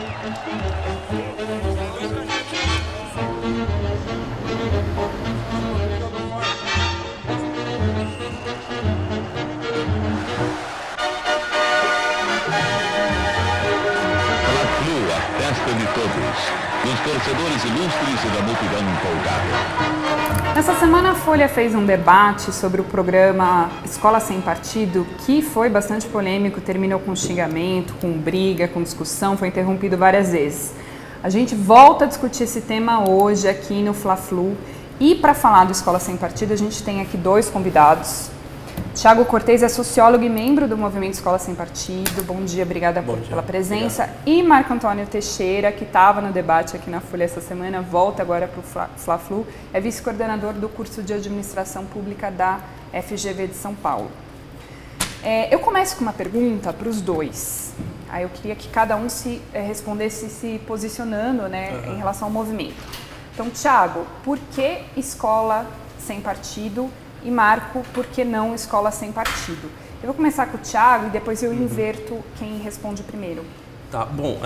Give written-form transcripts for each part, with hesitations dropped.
De todos, dos torcedores ilustres e da multidão empolgada. Nessa semana a Folha fez um debate sobre o programa Escola Sem Partido, que foi bastante polêmico, terminou com xingamento, com briga, com discussão, foi interrompido várias vezes. A gente volta a discutir esse tema hoje aqui no Fla-Flu e para falar do Escola Sem Partido a gente tem aqui dois convidados. Thiago Cortez é sociólogo e membro do Movimento Escola Sem Partido. Bom dia, obrigada pela presença. Obrigado. E Marco Antônio Teixeira, que estava no debate aqui na Folha essa semana, volta agora para o Fla-Flu, é vice-coordenador do curso de Administração Pública da FGV de São Paulo. Eu começo com uma pergunta para os dois. Aí eu queria que cada um respondesse se posicionando, né, em relação ao movimento. Então, Thiago, por que Escola Sem Partido? E Marco, por que não Escola Sem Partido? Eu vou começar com o Thiago e depois eu inverto quem responde primeiro. Tá, bom,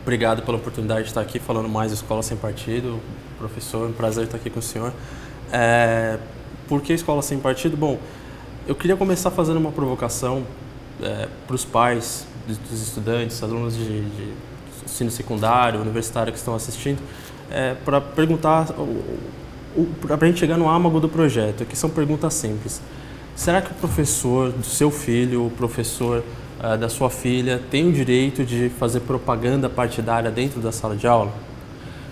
obrigado pela oportunidade de estar aqui falando mais de Escola Sem Partido. Professor, um prazer estar aqui com o senhor. Por que Escola Sem Partido? Bom, eu queria começar fazendo uma provocação para os pais dos estudantes, alunos de ensino secundário, universitário que estão assistindo, para perguntar... para a gente chegar no âmago do projeto, que são perguntas simples. Será que o professor do seu filho, o professor da sua filha, tem o direito de fazer propaganda partidária dentro da sala de aula?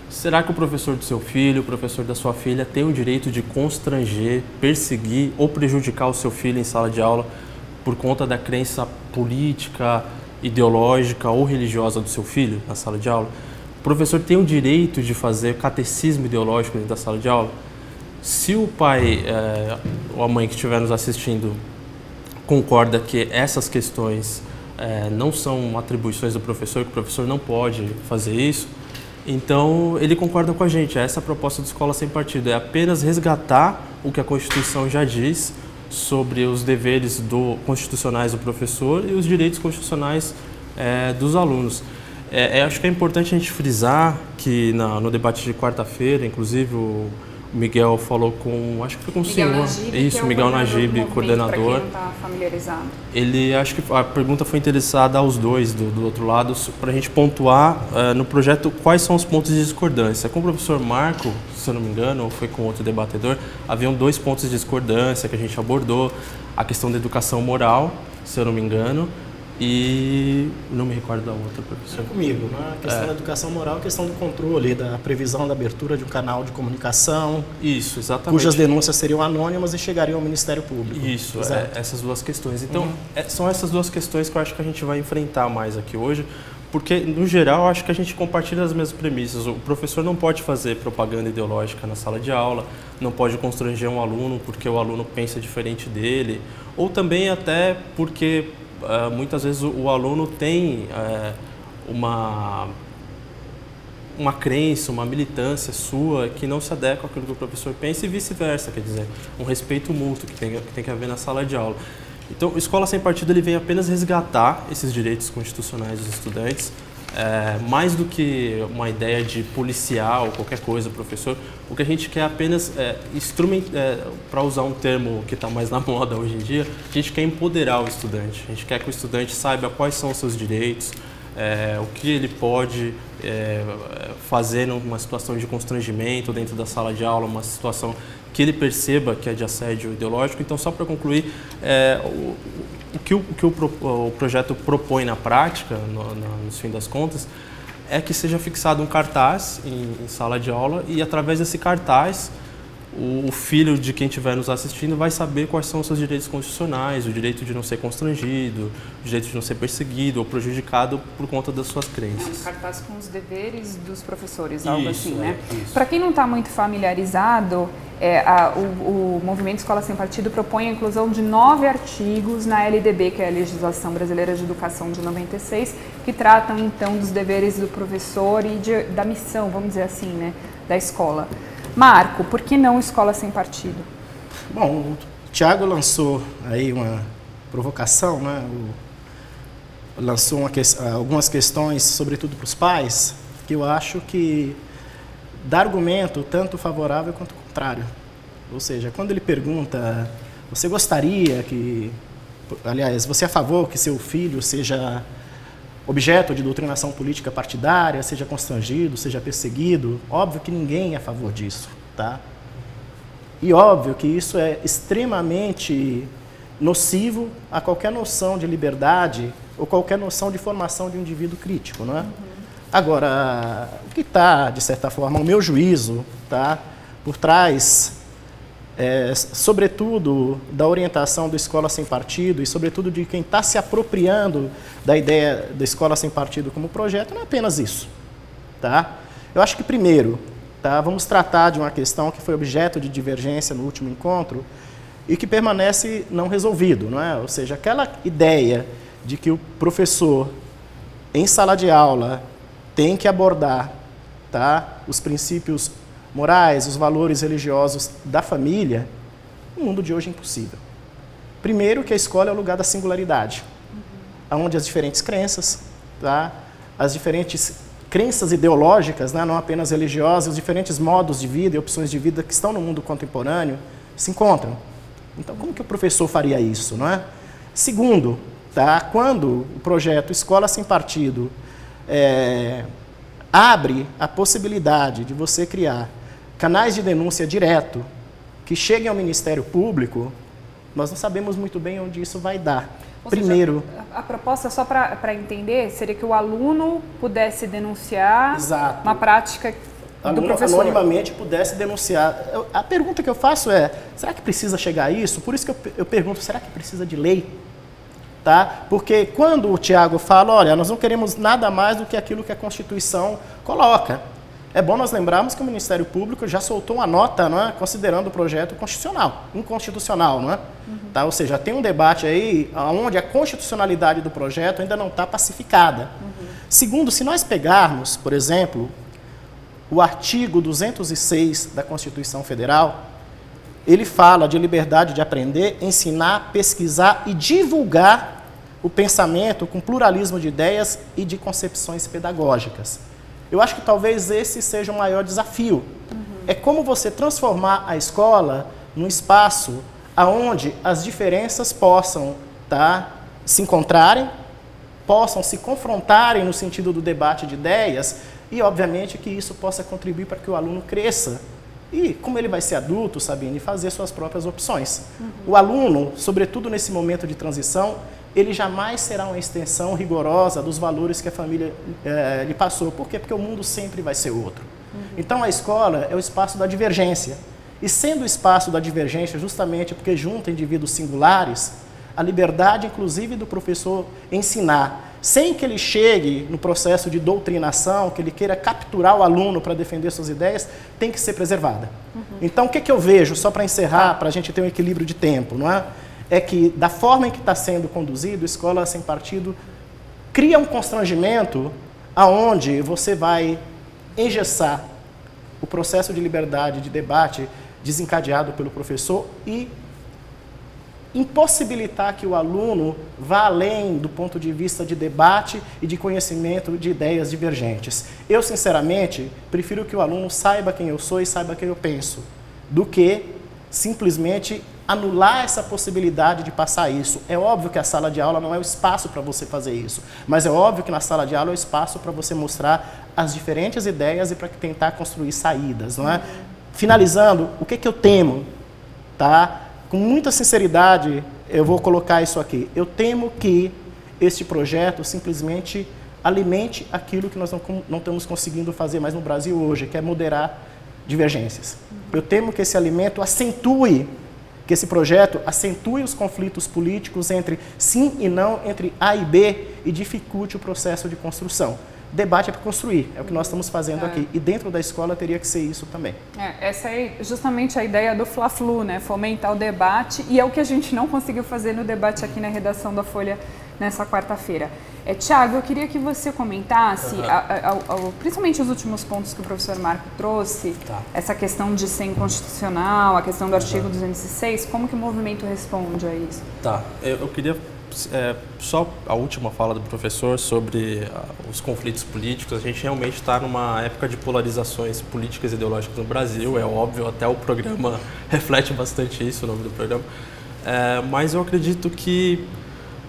Será que o professor do seu filho, o professor da sua filha, tem o direito de constranger, perseguir ou prejudicar o seu filho em sala de aula por conta da crença política, ideológica ou religiosa do seu filho na sala de aula? O professor tem o direito de fazer catecismo ideológico dentro da sala de aula? Se o pai ou a mãe que estiver nos assistindo concorda que essas questões não são atribuições do professor, que o professor não pode fazer isso, então ele concorda com a gente. Essa é a proposta do Escola Sem Partido, é apenas resgatar o que a Constituição já diz sobre os deveres constitucionais do professor e os direitos constitucionais dos alunos. Acho que é importante a gente frisar que no debate de quarta-feira, inclusive o Miguel falou com, acho que foi com o senhor, isso, Miguel Najib, coordenador. Para quem não está familiarizado. Acho que a pergunta foi interessada aos dois do outro lado, para a gente pontuar no projeto quais são os pontos de discordância. Com o professor Marco, se eu não me engano, ou foi com outro debatedor, haviam 2 pontos de discordância que a gente abordou, a questão da educação moral, se eu não me engano, e não me recordo da outra, professor. Comigo, né? A questão da educação moral, a questão do controle, da previsão da abertura de um canal de comunicação. Isso, exatamente. Cujas denúncias seriam anônimas e chegariam ao Ministério Público. Isso, essas duas questões. Então, são essas duas questões que eu acho que a gente vai enfrentar mais aqui hoje, porque, no geral, eu acho que a gente compartilha as mesmas premissas. O professor não pode fazer propaganda ideológica na sala de aula, não pode constranger um aluno porque o aluno pensa diferente dele, ou também até porque... muitas vezes o aluno tem uma crença, uma militância sua que não se adequa àquilo que o professor pensa e vice-versa, quer dizer, um respeito mútuo que tem que haver na sala de aula. Então, Escola Sem Partido ele vem apenas resgatar esses direitos constitucionais dos estudantes, mais do que uma ideia de policiar ou qualquer coisa, professor. O que a gente quer apenas para usar um termo que está mais na moda hoje em dia, a gente quer empoderar o estudante. A gente quer que o estudante saiba quais são os seus direitos, o que ele pode fazer numa situação de constrangimento dentro da sala de aula, uma situação que ele perceba que é de assédio ideológico. Então, só para concluir, o que o projeto propõe na prática, no fim das contas, é que seja fixado um cartaz em sala de aula e, através desse cartaz, o filho de quem estiver nos assistindo vai saber quais são os seus direitos constitucionais, o direito de não ser constrangido, o direito de não ser perseguido ou prejudicado por conta das suas crenças. Um cartaz com os deveres dos professores, algo assim, né? Para quem não está muito familiarizado, o Movimento Escola Sem Partido propõe a inclusão de 9 artigos na LDB, que é a Legislação Brasileira de Educação de 96, que tratam então dos deveres do professor e da missão, vamos dizer assim, né, da escola. Marco, por que não Escola Sem Partido? Bom, o Thiago lançou aí uma provocação, né? lançou algumas questões, sobretudo para os pais, que eu acho que dá argumento tanto favorável quanto contrário. Ou seja, quando ele pergunta, você gostaria que, aliás, você é a favor que seu filho seja objeto de doutrinação política partidária, seja constrangido, seja perseguido? Óbvio que ninguém é a favor disso, tá? E óbvio que isso é extremamente nocivo a qualquer noção de liberdade ou qualquer noção de formação de um indivíduo crítico, não é? Agora, o que está, de certa forma, o meu juízo, tá, por trás, sobretudo, da orientação do Escola Sem Partido e, sobretudo, de quem está se apropriando da ideia da Escola Sem Partido como projeto, não é apenas isso, tá? Eu acho que, primeiro, tá, vamos tratar de uma questão que foi objeto de divergência no último encontro e que permanece não resolvido, não é? Ou seja, aquela ideia de que o professor, em sala de aula, tem que abordar, tá, os princípios morais, os valores religiosos da família, no mundo de hoje é impossível. Primeiro, que a escola é o lugar da singularidade, onde as diferentes crenças, tá, as diferentes crenças ideológicas, né, não apenas religiosas, os diferentes modos de vida e opções de vida que estão no mundo contemporâneo se encontram. Então, como que o professor faria isso, não é? Segundo, tá, quando o projeto Escola Sem Partido abre a possibilidade de você criar canais de denúncia direto que cheguem ao Ministério Público, nós não sabemos muito bem onde isso vai dar. Ou Primeiro, seja, a proposta, só para entender, seria que o aluno pudesse denunciar exato, uma prática do professor. Anonimamente pudesse denunciar. A pergunta que eu faço é, será que precisa chegar a isso? Por isso que eu pergunto, será que precisa de lei? Tá? Porque quando o Tiago fala, olha, nós não queremos nada mais do que aquilo que a Constituição coloca. É bom nós lembrarmos que o Ministério Público já soltou uma nota, não é, considerando o projeto inconstitucional, não é? Tá? Ou seja, tem um debate aí onde a constitucionalidade do projeto ainda não está pacificada. Segundo, se nós pegarmos, por exemplo, o artigo 206 da Constituição Federal, ele fala de liberdade de aprender, ensinar, pesquisar e divulgar o pensamento com pluralismo de ideias e de concepções pedagógicas. Eu acho que talvez esse seja o maior desafio. É como você transformar a escola num espaço onde as diferenças possam, tá, se encontrarem, possam se confrontarem no sentido do debate de ideias e, obviamente, que isso possa contribuir para que o aluno cresça. E, como ele vai ser adulto, Sabine, fazer suas próprias opções. O aluno, sobretudo nesse momento de transição, ele jamais será uma extensão rigorosa dos valores que a família lhe passou. Por quê? Porque o mundo sempre vai ser outro. Então, a escola é o espaço da divergência. E sendo o espaço da divergência justamente porque junta indivíduos singulares, a liberdade, inclusive, do professor ensinar, sem que ele chegue no processo de doutrinação, que ele queira capturar o aluno para defender suas ideias, tem que ser preservada. Então, o que eu vejo, só para encerrar, para a gente ter um equilíbrio de tempo, não é? É que, da forma em que está sendo conduzido, a Escola Sem Partido cria um constrangimento aonde você vai engessar o processo de liberdade de debate desencadeado pelo professor e impossibilitar que o aluno vá além do ponto de vista de debate e de conhecimento de ideias divergentes. Eu, sinceramente, prefiro que o aluno saiba quem eu sou e saiba quem eu penso, do que simplesmente anular essa possibilidade de passar isso. É óbvio que a sala de aula não é o espaço para você fazer isso, mas é óbvio que na sala de aula é o espaço para você mostrar as diferentes ideias e para tentar construir saídas, não é? Finalizando, o que eu temo, tá? Com muita sinceridade, eu vou colocar isso aqui. Eu temo que este projeto simplesmente alimente aquilo que nós não estamos conseguindo fazer mais no Brasil hoje, que é moderar divergências. Eu temo que esse alimento acentue, que esse projeto acentue os conflitos políticos entre sim e não, entre A e B, e dificulte o processo de construção. Debate é para construir, é o que nós estamos fazendo aqui. E dentro da escola teria que ser isso também. Essa é justamente a ideia do Fla-Flu, né? Fomentar o debate, e é o que a gente não conseguiu fazer no debate aqui na redação da Folha nessa quarta-feira. Tiago, eu queria que você comentasse, principalmente os últimos pontos que o professor Marco trouxe, essa questão de ser inconstitucional, a questão do artigo 206, como que o movimento responde a isso? Eu queria só a última fala do professor sobre os conflitos políticos. A gente realmente está numa época de polarizações políticas e ideológicas no Brasil, é óbvio, até o programa reflete bastante isso, o nome do programa. Mas eu acredito que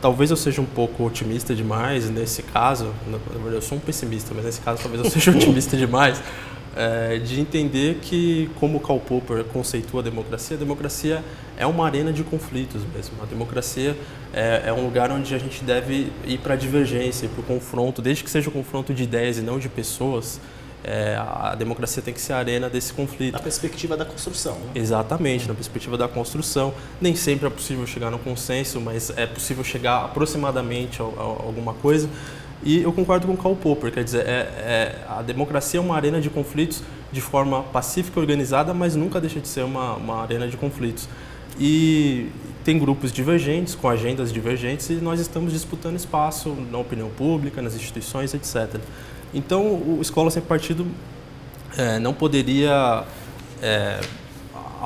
talvez eu seja um pouco otimista demais nesse caso. Na verdade, eu sou um pessimista, mas nesse caso talvez eu seja otimista demais. De entender que, como Karl Popper conceitua a democracia é uma arena de conflitos mesmo. A democracia é um lugar onde a gente deve ir para a divergência, para o confronto, desde que seja um confronto de ideias e não de pessoas. A democracia tem que ser a arena desse conflito. Na perspectiva da construção. Né? Exatamente, na perspectiva da construção. Nem sempre é possível chegar no consenso, mas é possível chegar aproximadamente a alguma coisa. E eu concordo com o Karl Popper, quer dizer, a democracia é uma arena de conflitos de forma pacífica e organizada, mas nunca deixa de ser uma arena de conflitos. E tem grupos divergentes, com agendas divergentes, e nós estamos disputando espaço na opinião pública, nas instituições, etc. Então, o Escola Sem Partido não poderia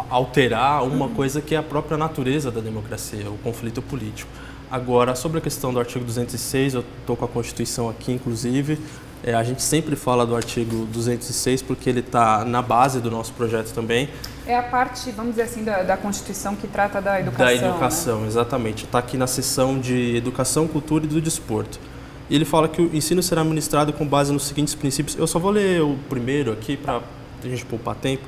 alterar uma coisa que é a própria natureza da democracia, o conflito político. Agora, sobre a questão do artigo 206, eu estou com a Constituição aqui, inclusive. A gente sempre fala do artigo 206 porque ele está na base do nosso projeto também. É a parte, vamos dizer assim, da Constituição que trata da educação. Da educação, né? Exatamente. Está aqui na seção de Educação, Cultura e do Desporto. E ele fala que o ensino será ministrado com base nos seguintes princípios. Eu só vou ler o primeiro aqui para a gente poupar tempo.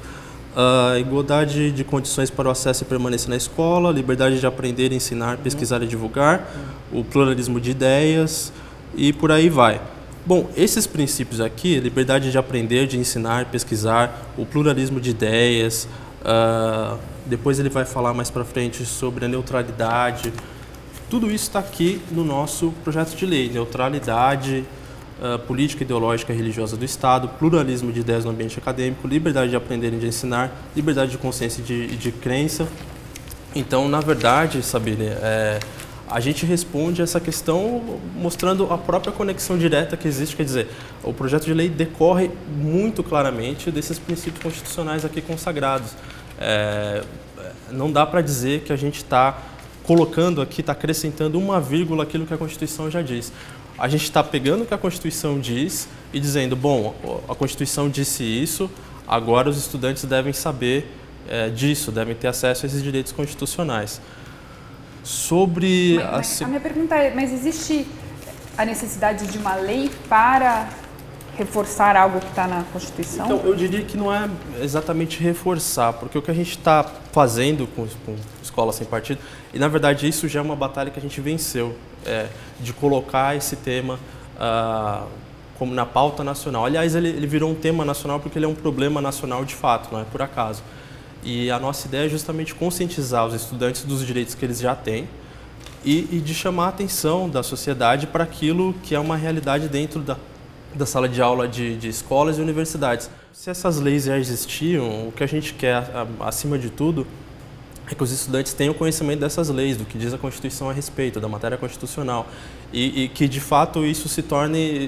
Igualdade de condições para o acesso e permanência na escola, liberdade de aprender, ensinar, pesquisar e divulgar, o pluralismo de ideias e por aí vai. Bom, esses princípios aqui, liberdade de aprender, de ensinar, pesquisar, o pluralismo de ideias, depois ele vai falar mais para frente sobre a neutralidade, tudo isso está aqui no nosso projeto de lei, neutralidade, política ideológica e religiosa do Estado, pluralismo de ideias no ambiente acadêmico, liberdade de aprender e de ensinar, liberdade de consciência e de crença. Então, na verdade, Sabine, a gente responde essa questão mostrando a própria conexão direta que existe, quer dizer, o projeto de lei decorre muito claramente desses princípios constitucionais aqui consagrados. Não dá para dizer que a gente está colocando aqui, está acrescentando uma vírgula aquilo que a Constituição já diz. A gente está pegando o que a Constituição diz e dizendo, bom, a Constituição disse isso, agora os estudantes devem saber disso, devem ter acesso a esses direitos constitucionais. Sobre... A minha pergunta é, mas existe a necessidade de uma lei para reforçar algo que está na Constituição? Então, eu diria que não é exatamente reforçar, porque o que a gente está fazendo com Escola Sem Partido, e na verdade isso já é uma batalha que a gente venceu, de colocar esse tema como na pauta nacional. Aliás, ele virou um tema nacional porque ele é um problema nacional de fato, não é por acaso. E a nossa ideia é justamente conscientizar os estudantes dos direitos que eles já têm e de chamar a atenção da sociedade para aquilo que é uma realidade dentro da sala de aula de escolas e universidades. Se essas leis já existiam, o que a gente quer, acima de tudo, é que os estudantes tenham conhecimento dessas leis, do que diz a Constituição a respeito, da matéria constitucional, e que, de fato, isso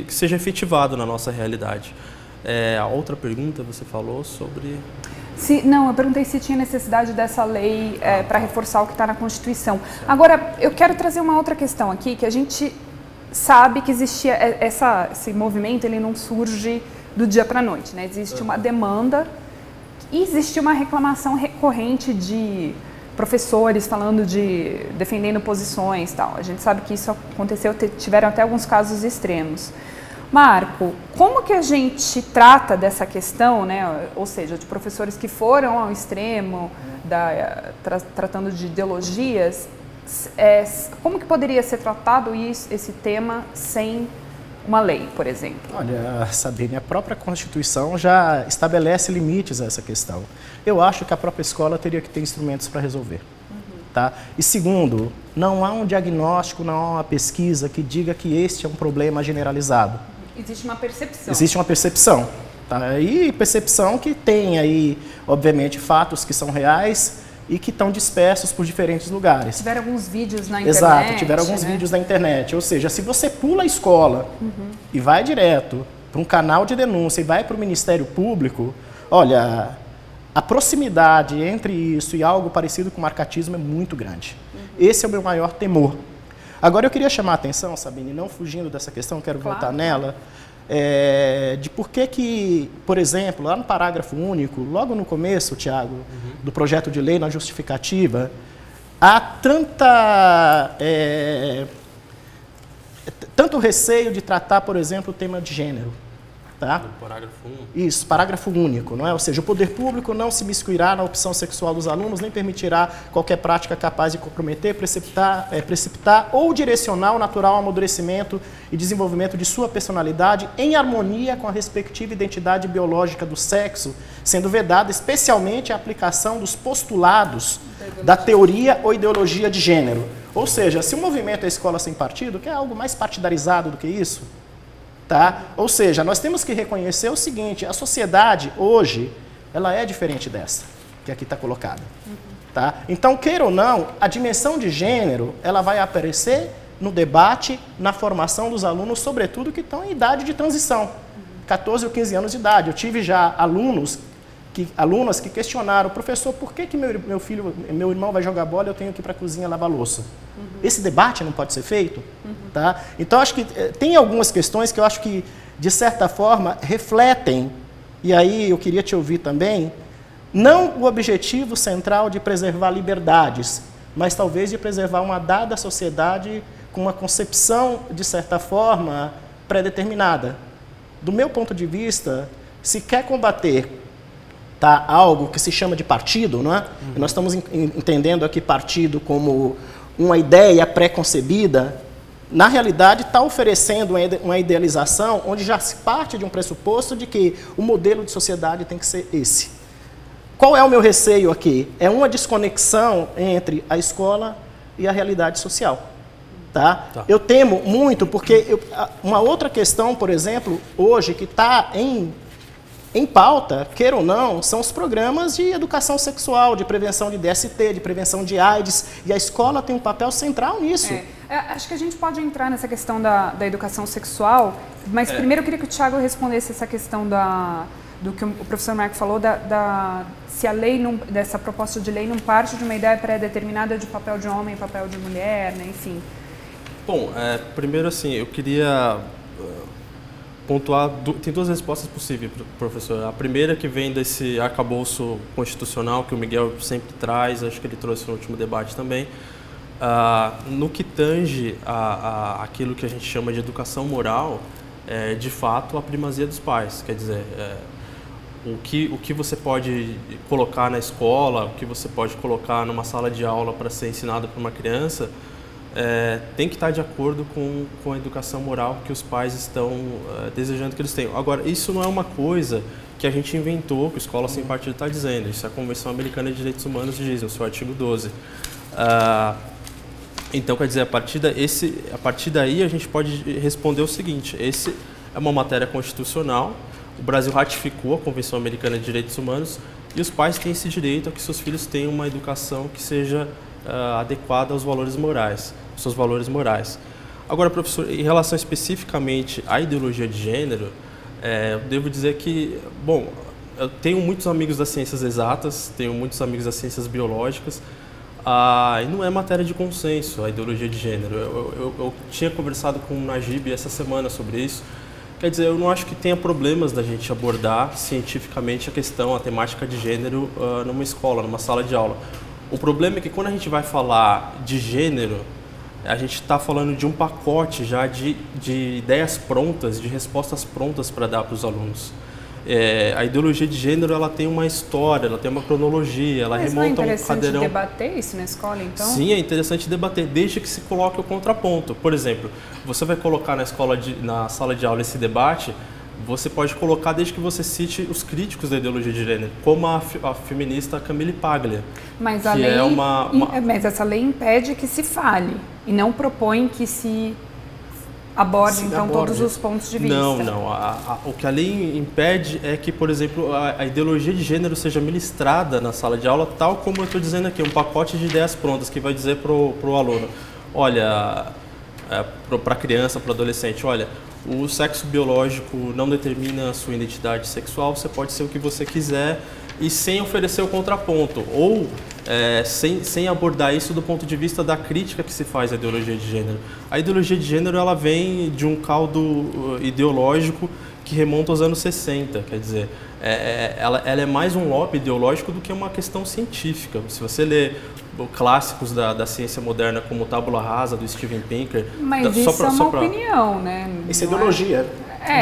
que seja efetivado na nossa realidade. A outra pergunta você falou sobre... Não, eu perguntei se tinha necessidade dessa lei para reforçar o que está na Constituição. Agora, eu quero trazer uma outra questão aqui, que a gente sabe que existia esse movimento, ele não surge do dia para a noite, né? Existe uma demanda e existe uma reclamação recorrente de professores defendendo posições e tal. A gente sabe que isso aconteceu, tiveram até alguns casos extremos. Marco, como que a gente trata dessa questão, né? Ou seja, de professores que foram ao extremo, tratando de ideologias, como que poderia ser tratado esse tema sem uma lei, por exemplo? Olha, Sabine, a própria Constituição já estabelece limites a essa questão. Eu acho que a própria escola teria que ter instrumentos para resolver. Tá? E segundo, não há um diagnóstico, não há uma pesquisa que diga que este é um problema generalizado. Existe uma percepção. Existe uma percepção. Tá? E percepção que tem aí, obviamente, fatos que são reais e que estão dispersos por diferentes lugares. Tiveram alguns vídeos na internet. Exato, tiveram alguns vídeos na internet. Ou seja, se você pula a escola e vai direto para um canal de denúncia e vai para o Ministério Público, olha, a proximidade entre isso e algo parecido com marcatismo é muito grande. Esse é o meu maior temor. Agora, eu queria chamar a atenção, Sabine, não fugindo dessa questão, quero voltar nela, de por que, por exemplo, lá no parágrafo único, logo no começo, Tiago, do projeto de lei, na justificativa, há tanto receio de tratar, por exemplo, o tema de gênero. Tá? Parágrafo 1. Isso, parágrafo único, não é? Ou seja, o poder público não se miscuirá na opção sexual dos alunos, nem permitirá qualquer prática capaz de comprometer, precipitar ou direcionar o natural amadurecimento e desenvolvimento de sua personalidade em harmonia com a respectiva identidade biológica do sexo, sendo vedada especialmente a aplicação dos postulados da teoria ou ideologia de gênero. Ou seja, se o movimento é escola sem partido, que é algo mais partidarizado do que isso, tá? Ou seja, nós temos que reconhecer o seguinte, a sociedade hoje, ela é diferente dessa, que aqui está colocada. Tá? Então, queira ou não, a dimensão de gênero, ela vai aparecer no debate, na formação dos alunos, sobretudo que estão em idade de transição, 14 ou 15 anos de idade. Eu tive já alunas que questionaram, professor, por que meu irmão vai jogar bola e eu tenho que ir para a cozinha lavar louça? Esse debate não pode ser feito? Tá? Então, acho que tem algumas questões que eu acho que, de certa forma, refletem, e aí eu queria te ouvir também, não o objetivo central de preservar liberdades, mas talvez de preservar uma dada sociedade com uma concepção, de certa forma, pré-determinada. Do meu ponto de vista, se quer combater algo que se chama de partido, não é? Nós estamos entendendo aqui partido como uma ideia pré-concebida, na realidade está oferecendo uma idealização onde já se parte de um pressuposto de que o modelo de sociedade tem que ser esse. Qual é o meu receio aqui? É uma desconexão entre a escola e a realidade social. Tá? Eu temo muito porque uma outra questão, por exemplo, hoje que está em pauta, queira ou não, são os programas de educação sexual, de prevenção de DST, de prevenção de AIDS, e a escola tem um papel central nisso. Acho que a gente pode entrar nessa questão da educação sexual, mas primeiro eu queria que o Thiago respondesse essa questão do que o professor Marco falou, se a lei dessa proposta de lei não parte de uma ideia pré-determinada de papel de homem e papel de mulher, né? Enfim. Bom, primeiro assim, eu queria pontuar, tem duas respostas possíveis, professor. A primeira que vem desse arcabouço constitucional que o Miguel sempre traz, acho que ele trouxe no último debate também, no que tange aquilo que a gente chama de educação moral, de fato, a primazia dos pais. Quer dizer, o que você pode colocar na escola, o que você pode colocar numa sala de aula para ser ensinado para uma criança, tem que estar de acordo com a educação moral que os pais estão desejando que eles tenham. Agora, isso não é uma coisa que a gente inventou, que a Escola Sem Partido está dizendo. Isso é a Convenção Americana de Direitos Humanos diz, no seu artigo 12. Então, quer dizer, a partir daí a gente pode responder o seguinte: esse é uma matéria constitucional, o Brasil ratificou a Convenção Americana de Direitos Humanos e os pais têm esse direito a que seus filhos tenham uma educação que seja adequada aos valores morais, aos seus valores morais. Agora, professor, em relação especificamente à ideologia de gênero, eu devo dizer que, bom, eu tenho muitos amigos das ciências exatas, tenho muitos amigos das ciências biológicas, e não é matéria de consenso a ideologia de gênero. Eu tinha conversado com o Najib essa semana sobre isso. Quer dizer, eu não acho que tenha problemas da gente abordar cientificamente a temática de gênero numa escola, numa sala de aula. O problema é que quando a gente vai falar de gênero, a gente está falando de um pacote já de ideias prontas, de respostas prontas para dar para os alunos. A ideologia de gênero, ela tem uma história, ela tem uma cronologia, ela remonta a um cadeirão. Mas não é interessante debater isso na escola, então? Sim, é interessante debater, desde que se coloque o contraponto. Por exemplo, você vai colocar na sala de aula esse debate, você pode colocar desde que você cite os críticos da ideologia de gênero, como a feminista Camille Paglia. Mas mas essa lei impede que se fale e não propõe que se aborde, todos os pontos de vista. Não. O que a lei impede é que, por exemplo, a ideologia de gênero seja ministrada na sala de aula, tal como eu estou dizendo aqui, um pacote de ideias prontas que vai dizer para o aluno, olha, para a criança, para o adolescente, olha, o sexo biológico não determina a sua identidade sexual, você pode ser o que você quiser, e sem oferecer o contraponto, ou sem abordar isso do ponto de vista da crítica que se faz à ideologia de gênero. A ideologia de gênero ela vem de um caldo ideológico que remonta aos anos 60, quer dizer, ela é mais um lobby ideológico do que uma questão científica. Se você lê clássicos da ciência moderna como Tábula Rasa, do Steven Pinker... Mas isso é uma opinião, né? Isso é ideologia.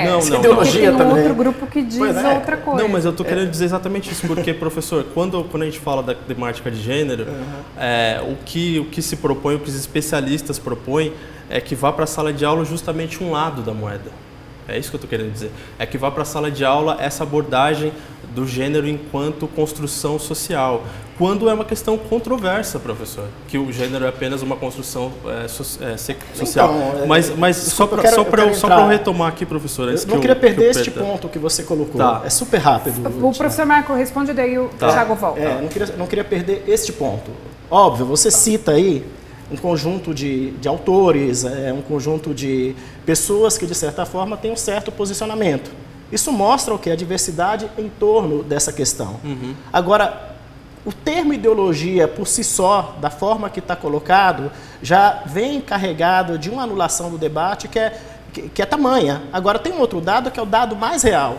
Não, ideologia tem também. Outro grupo que diz outra coisa. Não, mas eu estou querendo dizer exatamente isso, porque, professor, quando a gente fala da temática de gênero, o que se propõe, o que os especialistas propõem, é que vá para a sala de aula justamente um lado da moeda. É isso que eu estou querendo dizer. É que vá para a sala de aula essa abordagem do gênero enquanto construção social. Quando é uma questão controversa, professor, que o gênero é apenas uma construção social. Então, mas só para eu retomar aqui, professor... Eu não queria perder este ponto que você colocou. Tá. É super rápido. O professor Marco responde, daí o Thiago volta. Não queria perder este ponto. Óbvio, você cita aí um conjunto de autores, um conjunto de pessoas que, de certa forma, têm um certo posicionamento. Isso mostra o que? A diversidade em torno dessa questão. Agora, o termo ideologia, por si só, da forma que está colocado, já vem carregado de uma anulação do debate que é tamanha. Agora, tem um outro dado que é o dado mais real.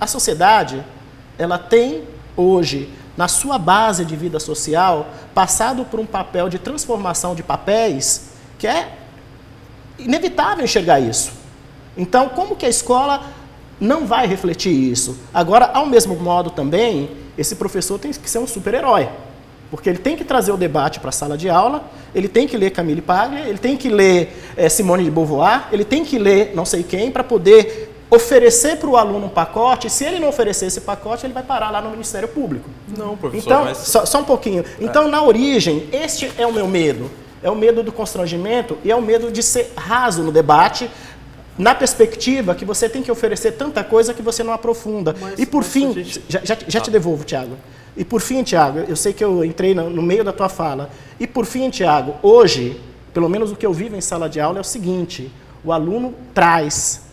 A sociedade, ela tem hoje, na sua base de vida social, passado por um papel de transformação de papéis que é inevitável enxergar isso. Então, como que a escola não vai refletir isso? Agora, ao mesmo modo também, esse professor tem que ser um super-herói, porque ele tem que trazer o debate para a sala de aula, ele tem que ler Camille Paglia, ele tem que ler Simone de Beauvoir, ele tem que ler não sei quem para poder oferecer para o aluno um pacote. Se ele não oferecer esse pacote, ele vai parar lá no Ministério Público. Não, professor, então, mas... só um pouquinho. Então, na origem, este é o meu medo. É o medo do constrangimento e é o medo de ser raso no debate, na perspectiva que você tem que oferecer tanta coisa que você não aprofunda. E por fim, já te devolvo, Thiago. E por fim, Thiago, eu sei que eu entrei no meio da tua fala. E por fim, Thiago, hoje, pelo menos o que eu vivo em sala de aula é o seguinte: o aluno traz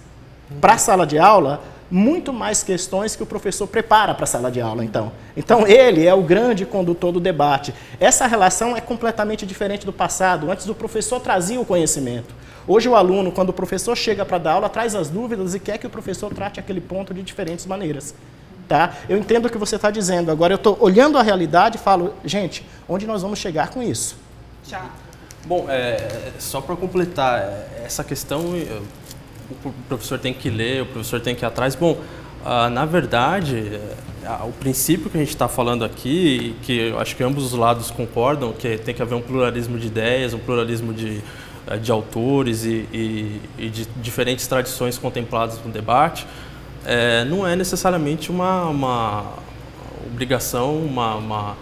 para a sala de aula muito mais questões que o professor prepara para a sala de aula, então. Então, ele é o grande condutor do debate. Essa relação é completamente diferente do passado. Antes, o professor trazia o conhecimento. Hoje, o aluno, quando o professor chega para dar aula, traz as dúvidas e quer que o professor trate aquele ponto de diferentes maneiras. Tá? Eu entendo o que você está dizendo. Agora, eu estou olhando a realidade e falo, gente, onde nós vamos chegar com isso? Tchau. Bom, só para completar, essa questão... O professor tem que ler, o professor tem que ir atrás. Bom, na verdade, o princípio que a gente está falando aqui, que eu acho que ambos os lados concordam, que tem que haver um pluralismo de ideias, um pluralismo de autores e de diferentes tradições contempladas no debate, não é necessariamente uma obrigação, uma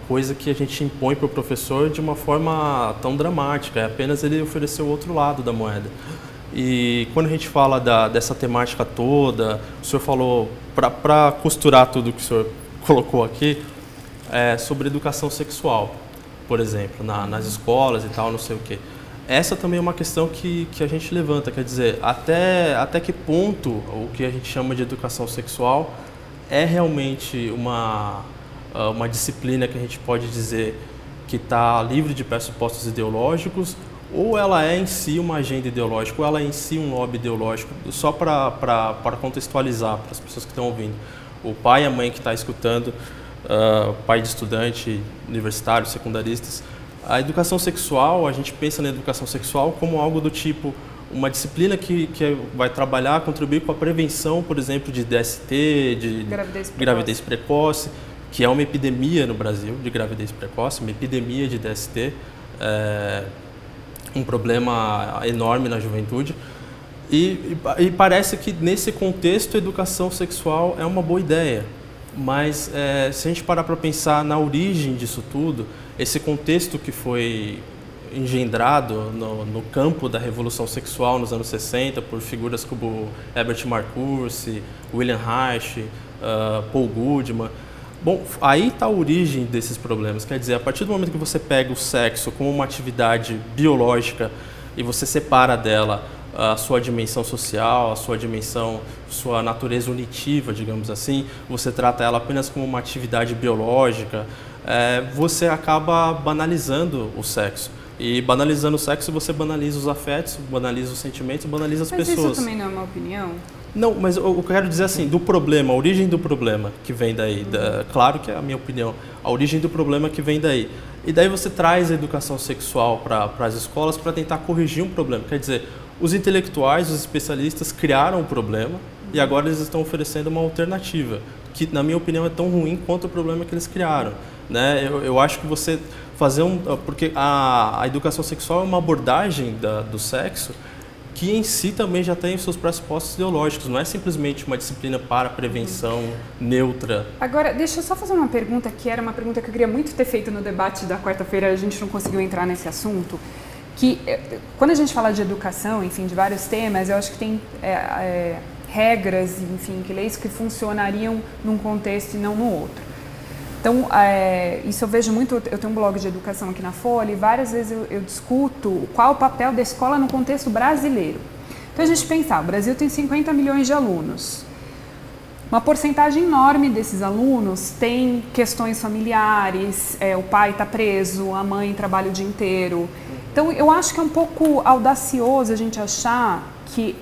coisa que a gente impõe para o professor de uma forma tão dramática, é apenas ele oferecer o outro lado da moeda. E quando a gente fala dessa temática toda, o senhor falou, para costurar tudo que o senhor colocou aqui, sobre educação sexual, por exemplo, nas escolas e tal, não sei o quê. Essa também é uma questão que a gente levanta, quer dizer, até que ponto o que a gente chama de educação sexual é realmente uma disciplina que a gente pode dizer que está livre de pressupostos ideológicos, ou ela é em si uma agenda ideológica, ou ela é em si um lobby ideológico, só para contextualizar para as pessoas que estão ouvindo. O pai e a mãe que está escutando, pai de estudante, universitário, secundaristas, a educação sexual, a gente pensa na educação sexual como algo do tipo, uma disciplina que vai trabalhar, contribuir com a prevenção, por exemplo, de DST, de gravidez precoce, que é uma epidemia no Brasil, de gravidez precoce, uma epidemia de DST, um problema enorme na juventude, e parece que nesse contexto a educação sexual é uma boa ideia, mas se a gente parar para pensar na origem disso tudo, esse contexto que foi engendrado no campo da revolução sexual nos anos 60 por figuras como Herbert Marcuse, William Reich, Paul Goodman. Bom, aí está a origem desses problemas. Quer dizer, a partir do momento que você pega o sexo como uma atividade biológica e você separa dela a sua dimensão social, a sua dimensão, sua natureza unitiva, digamos assim, você trata ela apenas como uma atividade biológica, você acaba banalizando o sexo. E banalizando o sexo, você banaliza os afetos, banaliza os sentimentos, banaliza as pessoas. Mas isso também não é uma opinião? Não, mas eu quero dizer assim, do problema, a origem do problema que vem daí, claro que é a minha opinião, a origem do problema que vem daí. E daí você traz a educação sexual para as escolas para tentar corrigir um problema. Quer dizer, os intelectuais, os especialistas criaram o problema e agora eles estão oferecendo uma alternativa, que na minha opinião é tão ruim quanto o problema que eles criaram. Né? Eu acho que você fazer porque a educação sexual é uma abordagem do sexo que em si também já tem os seus pressupostos ideológicos, não é simplesmente uma disciplina para prevenção neutra. Agora, deixa eu só fazer uma pergunta, que era uma pergunta que eu queria muito ter feito no debate da quarta-feira, a gente não conseguiu entrar nesse assunto, que quando a gente fala de educação, enfim, de vários temas, eu acho que tem regras, enfim, que leis que funcionariam num contexto e não no outro. Então, isso eu vejo muito, eu tenho um blog de educação aqui na Folha e várias vezes eu discuto qual o papel da escola no contexto brasileiro. Então, a gente pensar, o Brasil tem 50 milhões de alunos. Uma porcentagem enorme desses alunos tem questões familiares, o pai está preso, a mãe trabalha o dia inteiro. Então, eu acho que é um pouco audacioso a gente achar que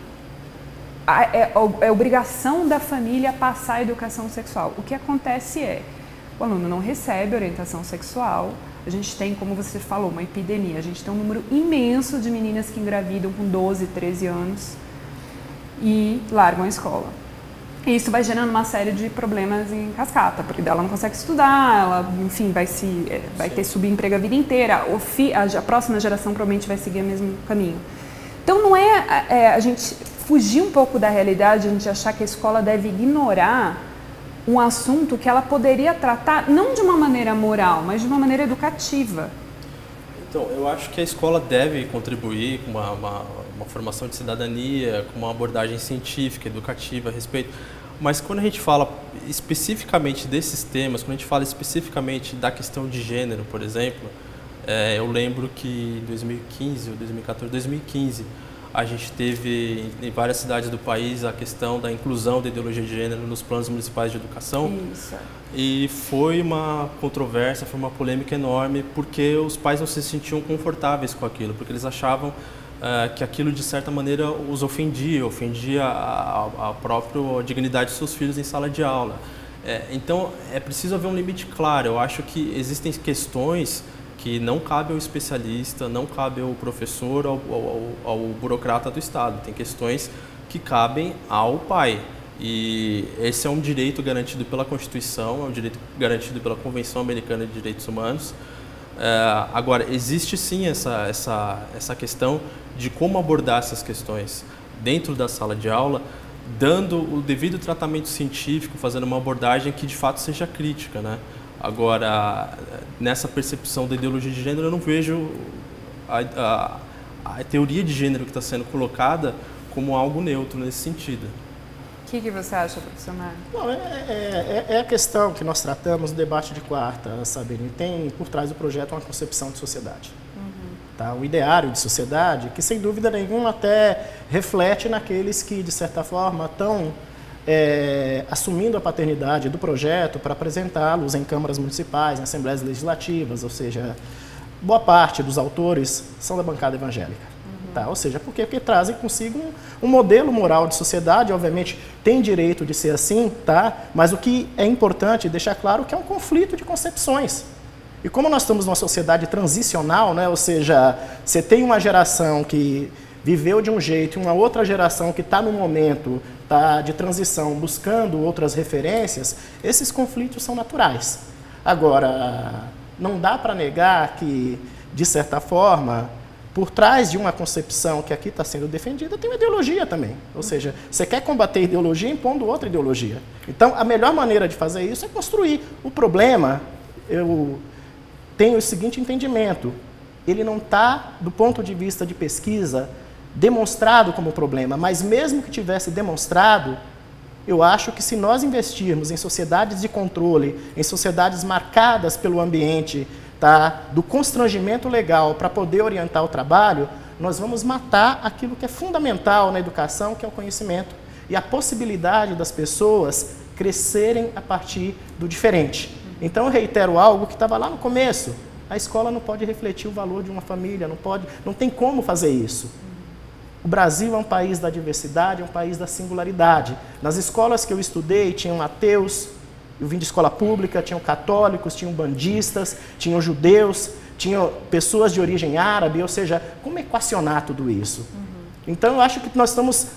é obrigação da família passar a educação sexual. O que acontece o aluno não recebe orientação sexual, a gente tem, como você falou, uma epidemia, a gente tem um número imenso de meninas que engravidam com 12, 13 anos e largam a escola. E isso vai gerando uma série de problemas em cascata, porque ela não consegue estudar, ela, enfim, vai ter subemprego a vida inteira, a próxima geração provavelmente vai seguir o mesmo caminho. Então não a gente fugir um pouco da realidade, a gente achar que a escola deve ignorar um assunto que ela poderia tratar não de uma maneira moral, mas de uma maneira educativa. Então, eu acho que a escola deve contribuir com uma formação de cidadania, com uma abordagem científica, educativa a respeito. Mas quando a gente fala especificamente desses temas, quando a gente fala especificamente da questão de gênero, por exemplo, eu lembro que em 2015 ou 2015, a gente teve em várias cidades do país a questão da inclusão da ideologia de gênero nos planos municipais de educação. Isso. E foi uma controvérsia, foi uma polêmica enorme, porque os pais não se sentiam confortáveis com aquilo, porque eles achavam que aquilo de certa maneira os ofendia a própria dignidade de seus filhos em sala de aula. Então é preciso haver um limite claro. Eu acho que existem questões que não cabe ao especialista, não cabe ao professor, ao burocrata do Estado. Tem questões que cabem ao pai. E esse é um direito garantido pela Constituição, é um direito garantido pela Convenção Americana de Direitos Humanos. Agora, existe sim essa questão de como abordar essas questões dentro da sala de aula, dando o devido tratamento científico, fazendo uma abordagem que de fato seja crítica, né? Agora, nessa percepção da ideologia de gênero, eu não vejo a teoria de gênero que está sendo colocada como algo neutro nesse sentido. O que você acha, professor Mário? Bom, é a questão que nós tratamos no debate de quarta, Sabine. Tem por trás do projeto uma concepção de sociedade. Tá? Um ideário de sociedade que, sem dúvida nenhuma, até reflete naqueles que, de certa forma, estão assumindo a paternidade do projeto para apresentá-los em câmaras municipais, em assembleias legislativas, ou seja, boa parte dos autores são da bancada evangélica. Tá? Ou seja, porque trazem consigo um modelo moral de sociedade, obviamente tem direito de ser assim, tá? Mas o que é importante deixar claro que é um conflito de concepções. E como nós estamos numa sociedade transicional, né? Ou seja, você tem uma geração que viveu de um jeito e uma outra geração que está no momento de transição buscando outras referências, esses conflitos são naturais. Agora, não dá para negar que, de certa forma, por trás de uma concepção que aqui está sendo defendida, tem uma ideologia também. Ou seja, você quer combater a ideologia impondo outra ideologia. Então, a melhor maneira de fazer isso é construir. O problema, eu tenho o seguinte entendimento, ele não está, do ponto de vista de pesquisa, demonstrado como problema, mas mesmo que tivesse demonstrado, eu acho que se nós investirmos em sociedades de controle, em sociedades marcadas pelo ambiente, do constrangimento legal para poder orientar o trabalho, nós vamos matar aquilo que é fundamental na educação, que é o conhecimento e a possibilidade das pessoas crescerem a partir do diferente. Então, eu reitero algo que estava lá no começo. A escola não pode refletir o valor de uma família, não tem como fazer isso. O Brasil é um país da diversidade, é um país da singularidade. Nas escolas que eu estudei, tinham ateus, eu vim de escola pública, tinham católicos, tinham bandistas, tinham judeus, tinham pessoas de origem árabe, ou seja, como equacionar tudo isso? Então, eu acho que nós estamos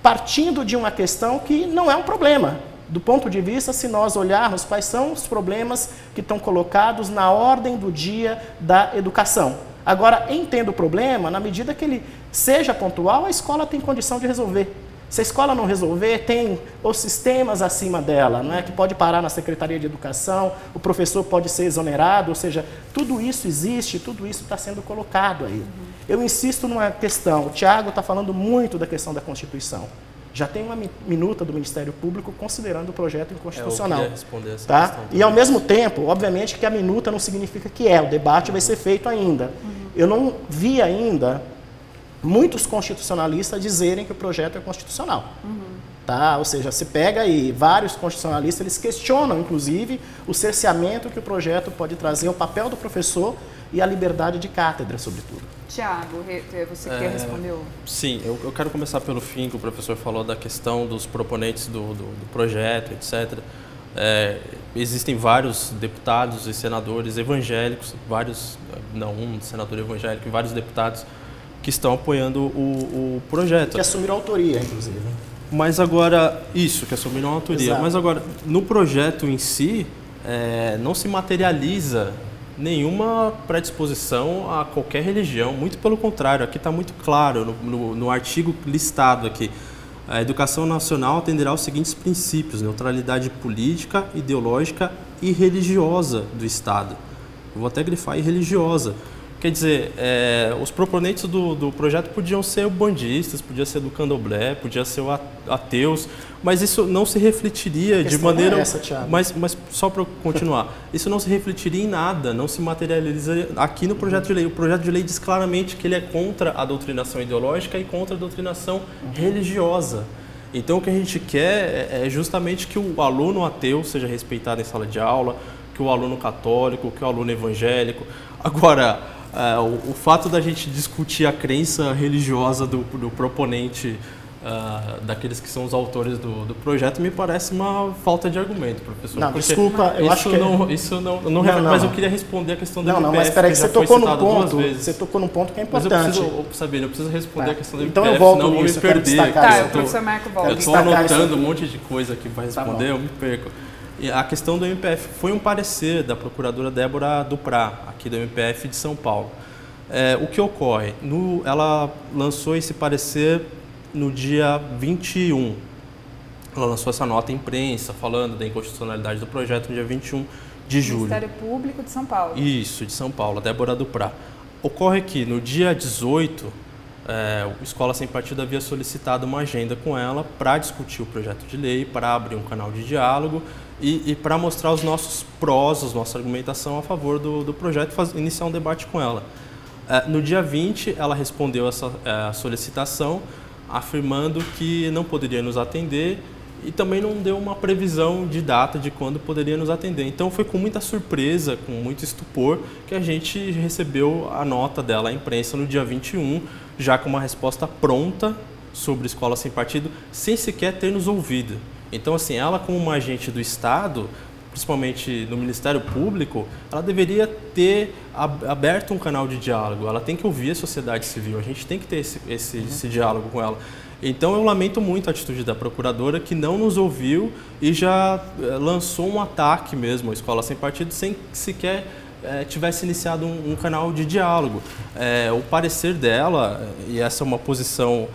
partindo de uma questão que não é um problema. Do ponto de vista, se nós olharmos quais são os problemas que estão colocados na ordem do dia da educação. Agora, entendo o problema, na medida que ele seja pontual, a escola tem condição de resolver. Se a escola não resolver, tem os sistemas acima dela, não é? Que pode parar na Secretaria de Educação, o professor pode ser exonerado, ou seja, tudo isso existe, tudo isso está sendo colocado aí. Eu insisto numa questão, o Tiago está falando muito da questão da Constituição. Já tem uma minuta do Ministério Público considerando o projeto inconstitucional. Eu queria responder essa tá? questão. E ao mesmo tempo, obviamente que a minuta não significa que o debate vai ser feito ainda. Eu não vi ainda muitos constitucionalistas dizerem que o projeto é constitucional. Tá? Ou seja, se pega aí vários constitucionalistas, eles questionam, inclusive, o cerceamento que o projeto pode trazer, o papel do professor e a liberdade de cátedra, sobretudo. Tiago, você quer responder? Sim, eu quero começar pelo fim, que o professor falou da questão dos proponentes do projeto, etc. Existem vários deputados e senadores evangélicos, um senador evangélico e vários deputados que estão apoiando o projeto. Que assumiram a autoria, inclusive. Mas agora, que assumiram a autoria. Exato. Mas agora, no projeto em si, não se materializa nenhuma predisposição a qualquer religião. Muito pelo contrário, aqui está muito claro, no artigo listado aqui. A educação nacional atenderá aos seguintes princípios: neutralidade política, ideológica e religiosa do Estado. Eu vou até grifar religiosa. Quer dizer, os proponentes do projeto podiam ser bandistas, podia ser do candomblé, podia ser ateus, mas isso não se refletiria de maneira... É essa, Thiago. Mas só para continuar, isso não se refletiria em nada, não se materializaria aqui no projeto de lei. O projeto de lei diz claramente que ele é contra a doutrinação ideológica e contra a doutrinação religiosa. Então, o que a gente quer é justamente que o aluno ateu seja respeitado em sala de aula, que o aluno católico, que o aluno evangélico. Agora, o fato da gente discutir a crença religiosa do proponente, daqueles que são os autores do projeto, me parece uma falta de argumento, professor. Não, desculpa, eu acho que... Não, mas eu queria responder a questão do MPF, mas espera aí, que já foi citada duas vezes. Você tocou num ponto que é Mas importante. eu preciso responder a questão do MPF, então eu volto senão eu vou me nisso, eu quero perder. destacar o professor Marco volta. Eu estou anotando um monte de coisa aqui para responder, eu me perco. E a questão do MPF foi um parecer da procuradora Débora Duprá, aqui do MPF de São Paulo. O que ocorre? Ela lançou esse parecer no dia 21. Ela lançou essa nota à imprensa falando da inconstitucionalidade do projeto no dia 21 de julho. Ministério Público de São Paulo. Isso, de São Paulo, a Débora Duprá. Ocorre que no dia 18, o Escola Sem Partido havia solicitado uma agenda com ela para discutir o projeto de lei, para abrir um canal de diálogo e para mostrar os nossos prós, a nossa argumentação a favor do projeto e iniciar um debate com ela. No dia 20, ela respondeu essa solicitação, afirmando que não poderia nos atender e também não deu uma previsão de data de quando poderia nos atender. Então foi com muita surpresa, com muito estupor, que a gente recebeu a nota dela à imprensa no dia 21, já com uma resposta pronta sobre Escola Sem Partido, sem sequer ter nos ouvido. Então, assim, ela como uma agente do Estado, principalmente no Ministério Público, ela deveria ter aberto um canal de diálogo, ela tem que ouvir a sociedade civil, a gente tem que ter esse diálogo com ela. Então eu lamento muito a atitude da procuradora, que não nos ouviu e já lançou um ataque mesmo à Escola Sem Partido, sem que sequer tivesse iniciado um canal de diálogo. O parecer dela, e essa é uma posição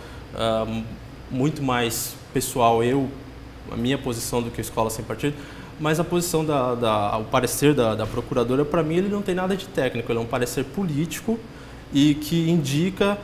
muito mais pessoal, a minha posição do que a Escola Sem Partido, mas a posição o parecer da procuradora, para mim, ele não tem nada de técnico, ele é um parecer político e que indica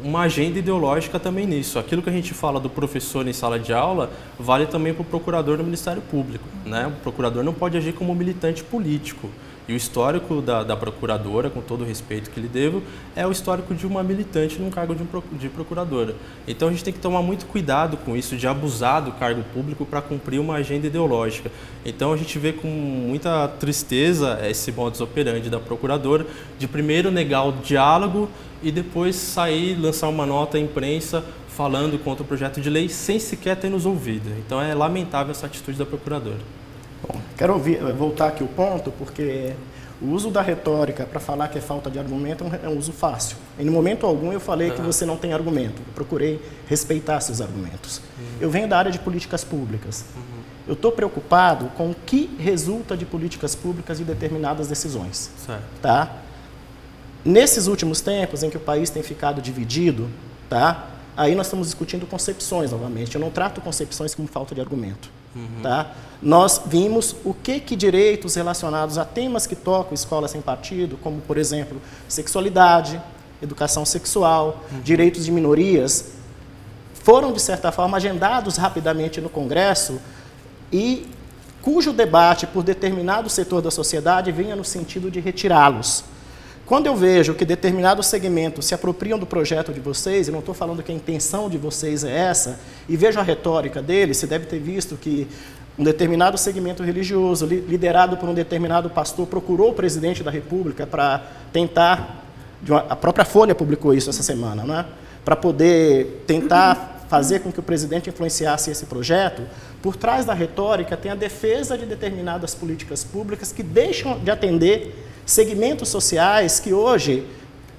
uma agenda ideológica também nisso. Aquilo que a gente fala do professor em sala de aula vale também para o procurador do Ministério Público, né? O procurador não pode agir como militante político. E o histórico da procuradora, com todo o respeito que lhe devo, é o histórico de uma militante num cargo de procuradora. Então a gente tem que tomar muito cuidado com isso, de abusar do cargo público para cumprir uma agenda ideológica. Então a gente vê com muita tristeza esse modus operandi da procuradora, de primeiro negar o diálogo e depois sair, lançar uma nota à imprensa falando contra o projeto de lei sem sequer ter nos ouvido. Então é lamentável essa atitude da procuradora. Bom, quero voltar aqui o ponto, porque o uso da retórica para falar que é falta de argumento é um uso fácil. Em momento algum eu falei que você não tem argumento. Eu procurei respeitar seus argumentos. Eu venho da área de políticas públicas. Eu estou preocupado com o que resulta de políticas públicas e determinadas decisões. Certo. Tá? Nesses últimos tempos em que o país tem ficado dividido, tá? Aí nós estamos discutindo concepções novamente. Eu não trato concepções como falta de argumento. Tá? Nós vimos o que direitos relacionados a temas que tocam escola sem partido, como, por exemplo, sexualidade, educação sexual, direitos de minorias, foram, de certa forma, agendados rapidamente no Congresso e cujo debate por determinado setor da sociedade vinha no sentido de retirá-los. Quando eu vejo que determinados segmentos se apropriam do projeto de vocês, e não estou falando que a intenção de vocês é essa, e vejo a retórica deles, você deve ter visto que um determinado segmento religioso, liderado por um determinado pastor, procurou o presidente da República para tentar, a própria Folha publicou isso essa semana, né? Para poder tentar fazer com que o presidente influenciasse esse projeto. Por trás da retórica tem a defesa de determinadas políticas públicas que deixam de atender segmentos sociais que hoje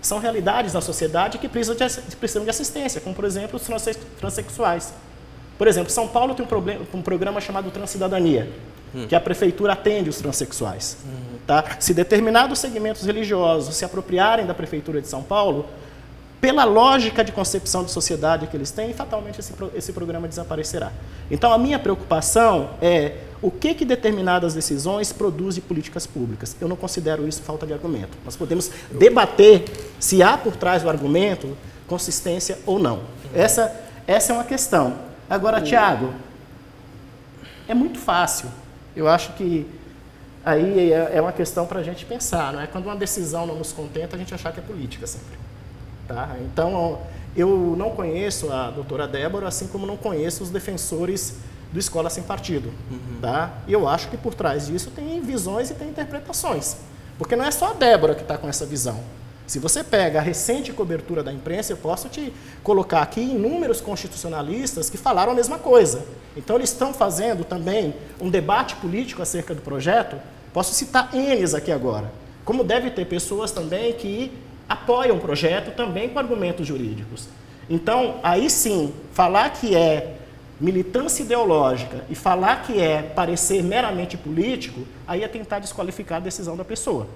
são realidades na sociedade que precisam de assistência, como, por exemplo, os transexuais. Por exemplo, São Paulo tem um programa chamado Transcidadania, que a prefeitura atende os transexuais. Tá? Se determinados segmentos religiosos se apropriarem da prefeitura de São Paulo, pela lógica de concepção de sociedade que eles têm, fatalmente esse programa desaparecerá. Então, a minha preocupação é o que determinadas decisões produzem políticas públicas. Eu não considero isso falta de argumento. Nós podemos debater se há por trás do argumento consistência ou não. Essa é uma questão. Agora, Tiago, é muito fácil. Eu acho que aí é uma questão para a gente pensar, não é? Quando uma decisão não nos contenta, a gente achar que é política sempre. Tá? Então, eu não conheço a doutora Débora, assim como não conheço os defensores do Escola Sem Partido. Tá? E eu acho que por trás disso tem visões e tem interpretações. Porque não é só a Débora que está com essa visão. Se você pega a recente cobertura da imprensa, eu posso te colocar aqui inúmeros constitucionalistas que falaram a mesma coisa. Então, eles estão fazendo também um debate político acerca do projeto. Posso citar N's aqui agora. Como deve ter pessoas também que apoiam o projeto também com argumentos jurídicos. Então, aí sim, falar que é militância ideológica e falar que é parecer meramente político, aí é tentar desqualificar a decisão da pessoa.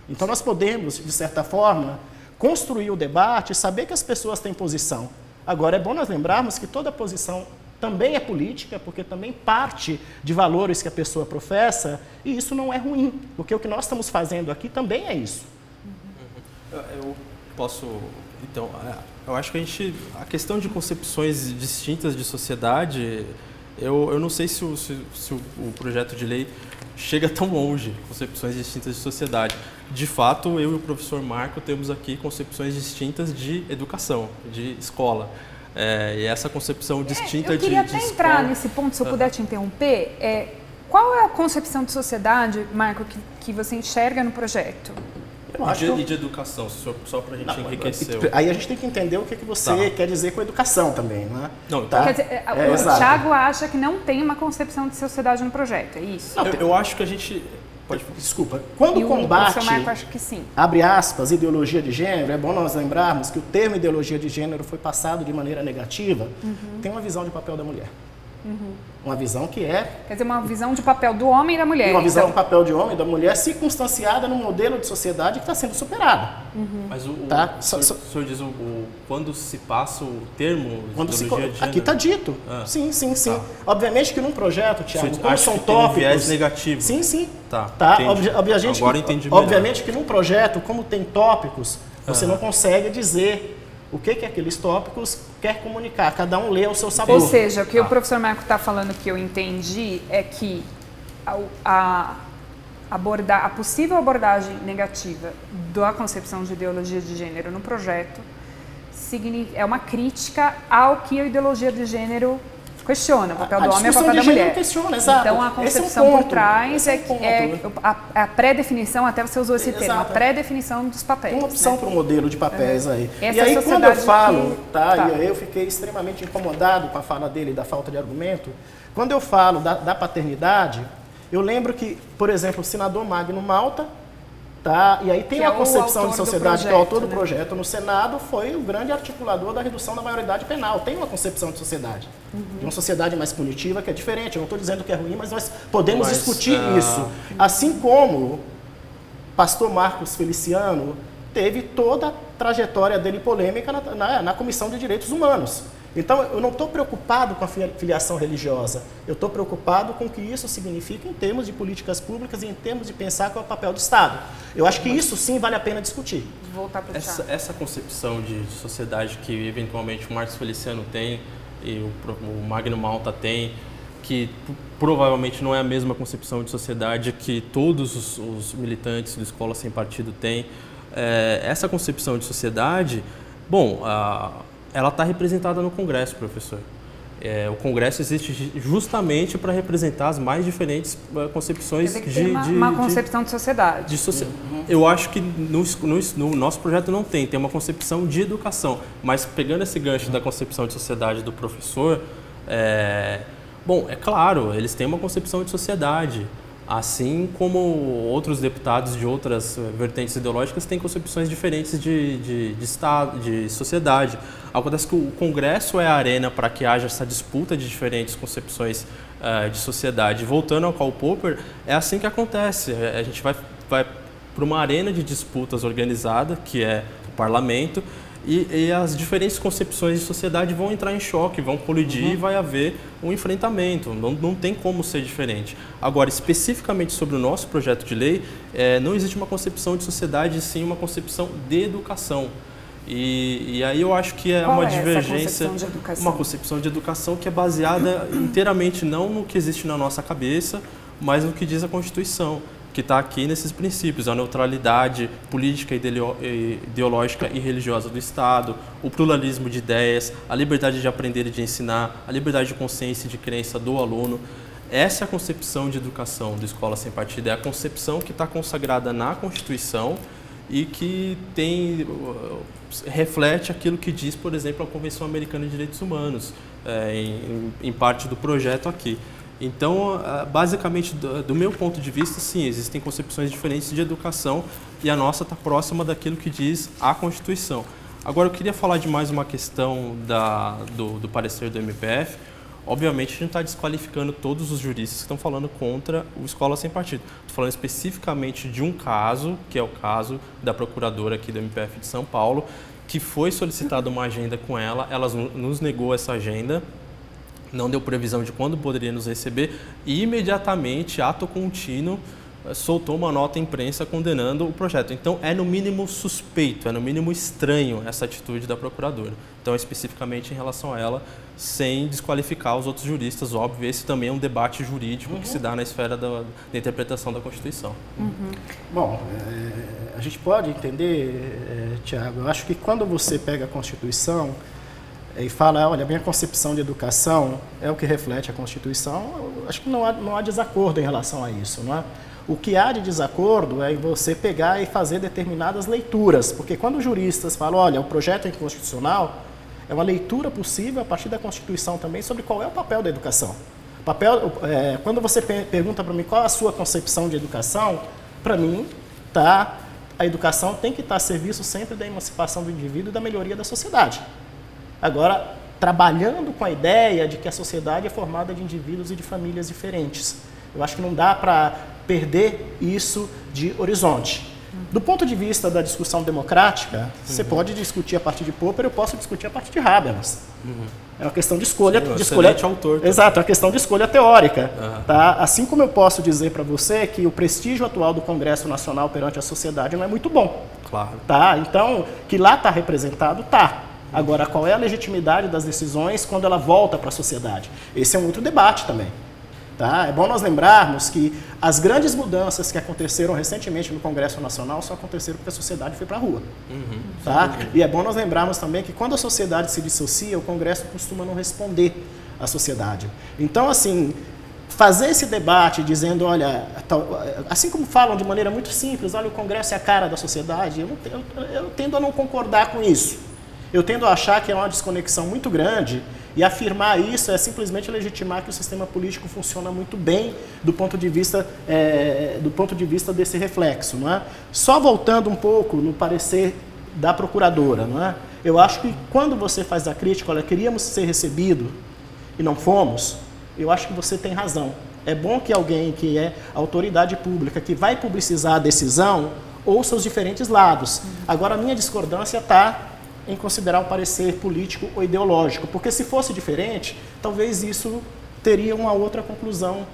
Então, nós podemos, de certa forma, construir o debate e saber que as pessoas têm posição. Agora, é bom nós lembrarmos que toda posição também é política, porque também parte de valores que a pessoa professa, e isso não é ruim, porque o que nós estamos fazendo aqui também é isso. Eu posso, então, eu acho que a questão de concepções distintas de sociedade, eu não sei se o projeto de lei chega tão longe, concepções distintas de sociedade. De fato, eu e o professor Marco temos aqui concepções distintas de educação, de escola. E essa concepção distinta de escola... Eu queria até entrar nesse ponto, se eu puder te interromper. Qual é a concepção de sociedade, Marco, que você enxerga no projeto? E de educação, só para a gente enriquecer. Aí a gente tem que entender o que você quer dizer com educação também, né? Não, tá? Quer dizer, o Thiago acha que não tem uma concepção de sociedade no projeto, é isso? Não, eu acho que a gente... Desculpa. Quando combate, acho que sim. Abre aspas, ideologia de gênero, é bom nós lembrarmos que o termo ideologia de gênero foi passado de maneira negativa, tem uma visão de papel da mulher. Uma visão que é... Quer dizer, uma visão de papel do homem e da mulher. Uma visão de papel de homem e da mulher circunstanciada num modelo de sociedade que está sendo superado. Mas o senhor diz quando se passa o termo ideologia de gênero? Aqui está dito. Sim. Tá. Obviamente que num projeto, Thiago, como são tópicos... Tem um viés negativo. Sim. Tá. Agora entendi melhor. Obviamente que num projeto, como tem tópicos, você não consegue dizer... O que aqueles tópicos quer comunicar? Cada um lê ao seu sabor. Ou seja, o que o professor Marco está falando que eu entendi é que a possível abordagem negativa da concepção de ideologia de gênero no projeto é uma crítica ao que a ideologia de gênero questiona, o papel do homem e o papel da mulher. Questiona, exato. Então a concepção por trás a pré-definição, até você usou esse termo, a pré-definição dos papéis. Tem uma opção para o modelo de papéis aí. Essa e aí quando eu falo, e aí eu fiquei extremamente incomodado com a fala dele, da falta de argumento, quando eu falo da paternidade, eu lembro que, por exemplo, o senador Magno Malta, e aí tem uma concepção de sociedade, que é o autor do projeto no Senado, foi o grande articulador da redução da maioridade penal. Tem uma concepção de sociedade. De uma sociedade mais punitiva, que é diferente. Eu não estou dizendo que é ruim, mas nós podemos discutir isso. Assim como o pastor Marcos Feliciano teve toda a trajetória dele polêmica na Comissão de Direitos Humanos. Então, eu não estou preocupado com a filiação religiosa, eu estou preocupado com o que isso significa em termos de políticas públicas e em termos de pensar qual é o papel do Estado. Eu acho que isso sim vale a pena discutir. Voltar para essa concepção de sociedade que eventualmente o Marcos Feliciano tem e o Magno Malta tem, que provavelmente não é a mesma concepção de sociedade que todos os militantes do Escola Sem Partido têm, essa concepção de sociedade, bom, ela está representada no Congresso, professor. O Congresso existe justamente para representar as mais diferentes concepções uma concepção de sociedade. Eu acho que no nosso projeto não tem uma concepção de educação, mas pegando esse gancho da concepção de sociedade do professor, bom, é claro, eles têm uma concepção de sociedade, assim como outros deputados de outras vertentes ideológicas têm concepções diferentes de Estado, de sociedade. Acontece que o Congresso é a arena para que haja essa disputa de diferentes concepções de sociedade. Voltando ao Karl Popper, é assim que acontece. A gente vai para uma arena de disputas organizada, que é o parlamento, e as diferentes concepções de sociedade vão entrar em choque, vão colidir e vai haver um enfrentamento. Não tem como ser diferente. Agora, especificamente sobre o nosso projeto de lei, não existe uma concepção de sociedade, sim uma concepção de educação. E aí eu acho que é uma divergência, uma concepção de educação que é baseada inteiramente não no que existe na nossa cabeça, mas no que diz a Constituição, que está aqui nesses princípios: a neutralidade política, ideológica e religiosa do Estado, o pluralismo de ideias, a liberdade de aprender e de ensinar, a liberdade de consciência e de crença do aluno. Essa é a concepção de educação do Escola Sem Partido, é a concepção que está consagrada na Constituição e que reflete aquilo que diz, por exemplo, a Convenção Americana de Direitos Humanos, em parte do projeto aqui. Então, basicamente, do meu ponto de vista, sim, existem concepções diferentes de educação e a nossa está próxima daquilo que diz a Constituição. Agora, eu queria falar de mais uma questão do parecer do MPF. Obviamente, a gente não está desqualificando todos os juristas que estão falando contra o Escola Sem Partido. Estou falando especificamente de um caso, que é o caso da procuradora aqui do MPF de São Paulo, que foi solicitada uma agenda com ela nos negou essa agenda, não deu previsão de quando poderia nos receber e imediatamente, ato contínuo, soltou uma nota à imprensa condenando o projeto. Então, é no mínimo suspeito, é no mínimo estranho essa atitude da procuradora. Então, especificamente em relação a ela, sem desqualificar os outros juristas, óbvio, esse também é um debate jurídico que se dá na esfera da interpretação da Constituição. Bom, a gente pode entender, Tiago, eu acho que quando você pega a Constituição e fala, olha, a minha concepção de educação é o que reflete a Constituição, eu acho que não há desacordo em relação a isso, não é? O que há de desacordo é em você pegar e fazer determinadas leituras, porque quando os juristas falam, olha, o projeto é inconstitucional, é uma leitura possível a partir da Constituição também sobre qual é o papel da educação. Quando você pergunta para mim qual é a sua concepção de educação, para mim, a educação tem que estar a serviço sempre da emancipação do indivíduo e da melhoria da sociedade. Agora, trabalhando com a ideia de que a sociedade é formada de indivíduos e de famílias diferentes. Eu acho que não dá para perder isso de horizonte. Do ponto de vista da discussão democrática, você pode discutir a partir de Popper, eu posso discutir a partir de Habermas. É uma questão de escolha. Autor, tá? Exato, é uma questão de escolha teórica. Tá? Assim como eu posso dizer para você que o prestígio atual do Congresso Nacional perante a sociedade não é muito bom. Claro. Tá? Então, que lá está representado, está. Agora, qual é a legitimidade das decisões quando ela volta para a sociedade? Esse é um outro debate também. Tá? É bom nós lembrarmos que as grandes mudanças que aconteceram recentemente no Congresso Nacional só aconteceram porque a sociedade foi para a rua. Tá? E é bom nós lembrarmos também que quando a sociedade se dissocia, o Congresso costuma não responder à sociedade. Então, assim, fazer esse debate dizendo, olha, assim como falam de maneira muito simples, olha, o Congresso é a cara da sociedade, eu tendo a não concordar com isso. Eu tendo a achar que é uma desconexão muito grande, e afirmar isso é simplesmente legitimar que o sistema político funciona muito bem do ponto de vista desse reflexo. Não é? Só voltando um pouco no parecer da procuradora, não é? Eu acho que quando você faz a crítica, olha, queríamos ser recebido e não fomos, eu acho que você tem razão. É bom que alguém que é autoridade pública, que vai publicizar a decisão, ouça os diferentes lados. Agora, a minha discordância está em considerar o parecer político ou ideológico, porque se fosse diferente, talvez isso teria uma outra conclusão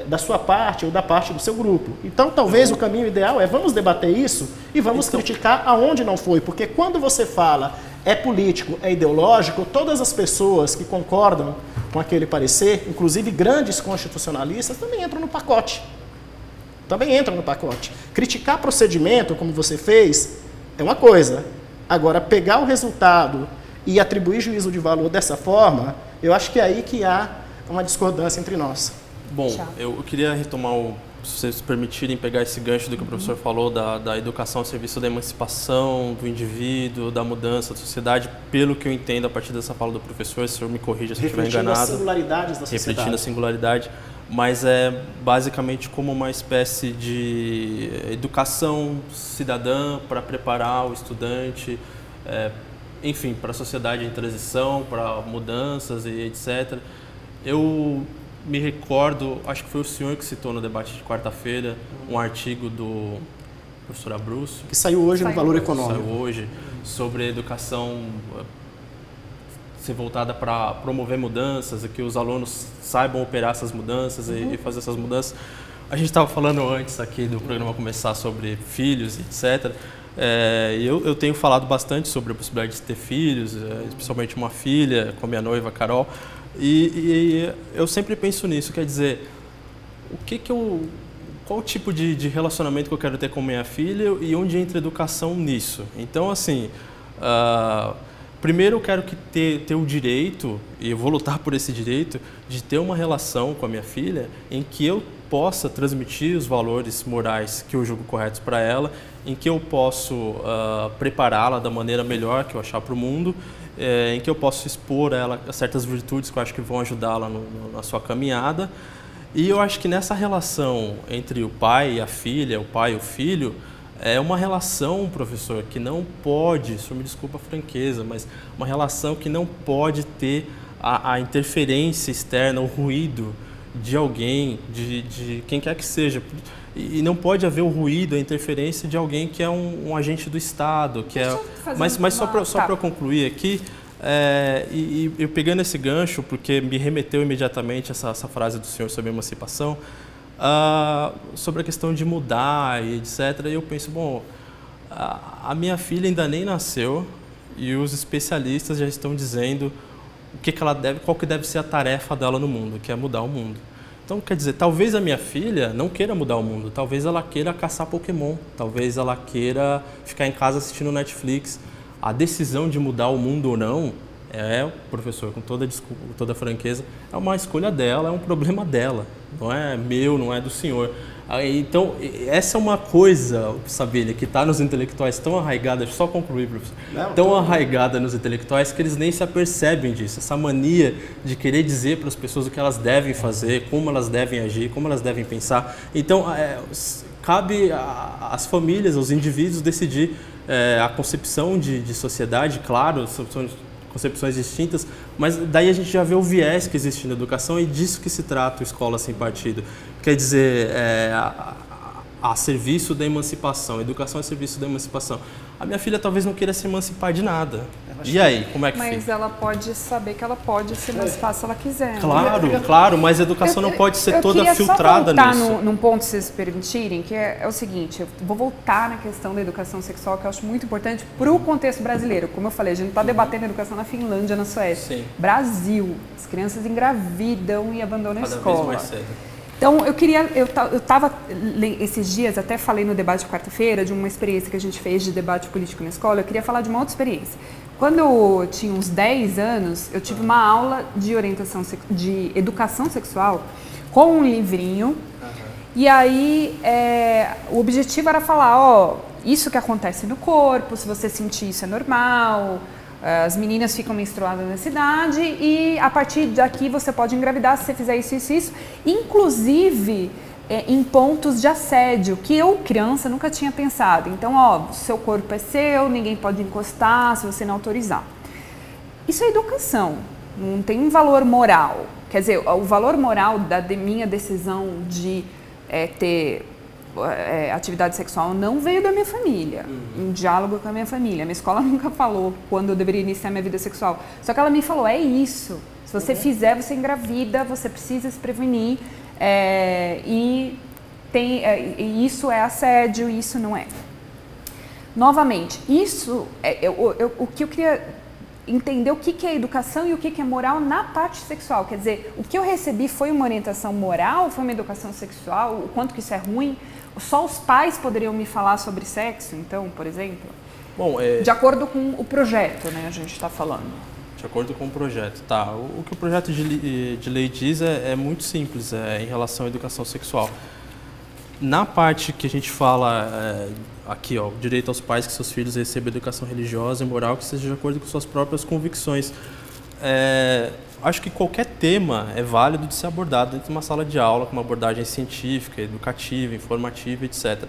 da sua parte ou da parte do seu grupo. Então, talvez o caminho ideal é vamos debater isso e vamos criticar aonde não foi, porque quando você fala é político, é ideológico, todas as pessoas que concordam com aquele parecer, inclusive grandes constitucionalistas, também entram no pacote. Criticar procedimento, como você fez, é uma coisa. Agora, pegar o resultado e atribuir juízo de valor dessa forma, eu acho que é aí que há uma discordância entre nós. Bom, eu queria retomar, se vocês permitirem, pegar esse gancho do que o professor falou, da educação ao serviço da emancipação do indivíduo, da mudança da sociedade, pelo que eu entendo a partir dessa fala do professor, se o senhor me corrija se eu estiver enganado. Refletindo as singularidades da sociedade. Refletindo a singularidade, mas é basicamente como uma espécie de educação cidadã para preparar o estudante, enfim, para a sociedade em transição, para mudanças e etc. Eu me recordo, acho que foi o senhor que citou no debate de quarta-feira, um artigo do professor Abruzzo, que saiu hoje no Valor Econômico. Saiu hoje, sobre a educação ser voltada para promover mudanças, e que os alunos saibam operar essas mudanças e fazer essas mudanças. A gente estava falando antes aqui do programa começar sobre filhos, etc. Eu tenho falado bastante sobre a possibilidade de ter filhos, especialmente uma filha com a minha noiva, Carol, e eu sempre penso nisso, quer dizer, qual o tipo de relacionamento que eu quero ter com minha filha e onde entra a educação nisso. Então, assim, primeiro eu quero ter o direito, e eu vou lutar por esse direito, de ter uma relação com a minha filha em que eu possa transmitir os valores morais que eu julgo corretos para ela, em que eu posso prepará-la da maneira melhor que eu achar para o mundo, em que eu posso expor a ela certas virtudes que eu acho que vão ajudá-la na sua caminhada. E eu acho que nessa relação entre o pai e a filha, o pai e o filho, é uma relação, professor, que não pode, o senhor me desculpa a franqueza, mas uma relação que não pode ter a interferência externa, o ruído de alguém, de quem quer que seja. E não pode haver o ruído, a interferência de alguém que é um agente do Estado. Mas só para eu concluir aqui, e eu pegando esse gancho, porque me remeteu imediatamente essa frase do senhor sobre a emancipação, sobre a questão de mudar e etc. E eu penso, bom, a minha filha ainda nem nasceu e os especialistas já estão dizendo qual que deve ser a tarefa dela no mundo, que é mudar o mundo. Então, quer dizer, talvez a minha filha não queira mudar o mundo, talvez ela queira caçar Pokémon, talvez ela queira ficar em casa assistindo Netflix. A decisão de mudar o mundo ou não, professor, com toda franqueza, é uma escolha dela, é um problema dela, não é meu, não é do senhor. Então, essa é uma coisa, Sabine, que está nos intelectuais tão arraigada, deixa eu só concluir, professor, tão arraigada nos intelectuais que eles nem se apercebem disso, essa mania de querer dizer para as pessoas o que elas devem fazer, como elas devem agir, como elas devem pensar. Então, cabe às famílias, aos indivíduos decidir a concepção de sociedade, claro, são concepções distintas, mas daí a gente já vê o viés que existe na educação e disso que se trata o Escola Sem Partido. Quer dizer, a serviço da emancipação, educação a serviço da emancipação. A minha filha talvez não queira se emancipar de nada. E aí, como é que Mas fica? ela pode saber que ela pode se emancipar se ela quiser. Claro, mas a educação não pode ser toda filtrada nisso. Eu queria só voltar num ponto, se vocês permitirem, que é o seguinte, eu vou voltar na questão da educação sexual, que eu acho muito importante para o contexto brasileiro. Como eu falei, a gente não está debatendo a educação na Finlândia, na Suécia. Sim. Brasil, as crianças engravidam e abandonam a escola. Cada vez mais cedo. Então, eu estava, esses dias, até falei no debate de quarta-feira, de uma experiência que a gente fez de debate político na escola, eu queria falar de uma outra experiência. Quando eu tinha uns 10 anos, eu tive uma aula de educação sexual com um livrinho, e aí o objetivo era falar, isso que acontece no corpo, se você sentir isso é normal, as meninas ficam menstruadas na cidade e a partir daqui você pode engravidar se você fizer isso, isso, isso. Inclusive em pontos de assédio, que eu, criança, nunca tinha pensado. Então, seu corpo é seu, ninguém pode encostar se você não autorizar. Isso é educação, não tem um valor moral. Quer dizer, o valor moral da minha decisão de ter atividade sexual não veio da minha família, em diálogo com a minha família. Minha escola nunca falou quando eu deveria iniciar minha vida sexual. Só que ela me falou, é isso. Se você fizer, você engravida, você precisa se prevenir. E isso é assédio, isso não é. Novamente, isso o que eu queria entender o que é educação e o que é moral na parte sexual. Quer dizer, o que eu recebi foi uma orientação moral, foi uma educação sexual, o quanto que isso é ruim. Só os pais poderiam me falar sobre sexo, então, por exemplo? Bom, de acordo com o projeto, né, a gente está falando. De acordo com o projeto, tá. O que o projeto de lei diz é muito simples em relação à educação sexual. Na parte que a gente fala aqui, o direito aos pais que seus filhos recebam educação religiosa e moral que seja de acordo com suas próprias convicções. Acho que qualquer tema é válido de ser abordado dentro de uma sala de aula com uma abordagem científica, educativa, informativa, etc.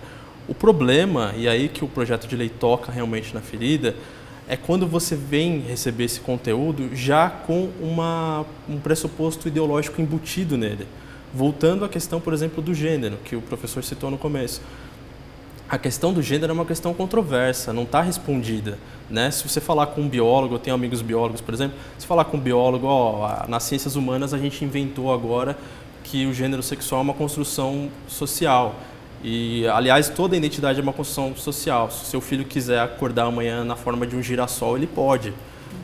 O problema, e aí que o projeto de lei toca realmente na ferida, é quando você vem receber esse conteúdo já com um pressuposto ideológico embutido nele. Voltando à questão, por exemplo, do gênero, que o professor citou no começo. A questão do gênero é uma questão controversa, não está respondida, né? Se você falar com um biólogo, eu tenho amigos biólogos, por exemplo, se falar com um biólogo, nas ciências humanas a gente inventou agora que o gênero sexual é uma construção social. E, aliás, toda a identidade é uma construção social. Se o seu filho quiser acordar amanhã na forma de um girassol, ele pode.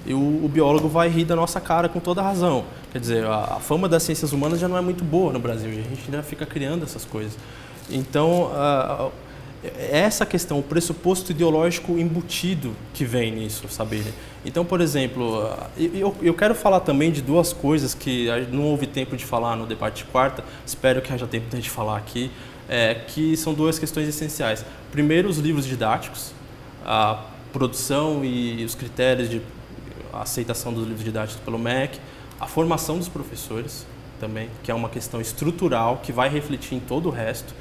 E o biólogo vai rir da nossa cara com toda a razão. Quer dizer, a fama das ciências humanas já não é muito boa no Brasil, e a gente ainda fica criando essas coisas. Então, essa questão, o pressuposto ideológico embutido que vem nisso, sabe? Então, por exemplo, eu quero falar também de duas coisas que não houve tempo de falar no debate de quarta, espero que haja tempo de falar aqui, que são duas questões essenciais. Primeiro, os livros didáticos, a produção e os critérios de aceitação dos livros didáticos pelo MEC, a formação dos professores também, que é uma questão estrutural que vai refletir em todo o resto.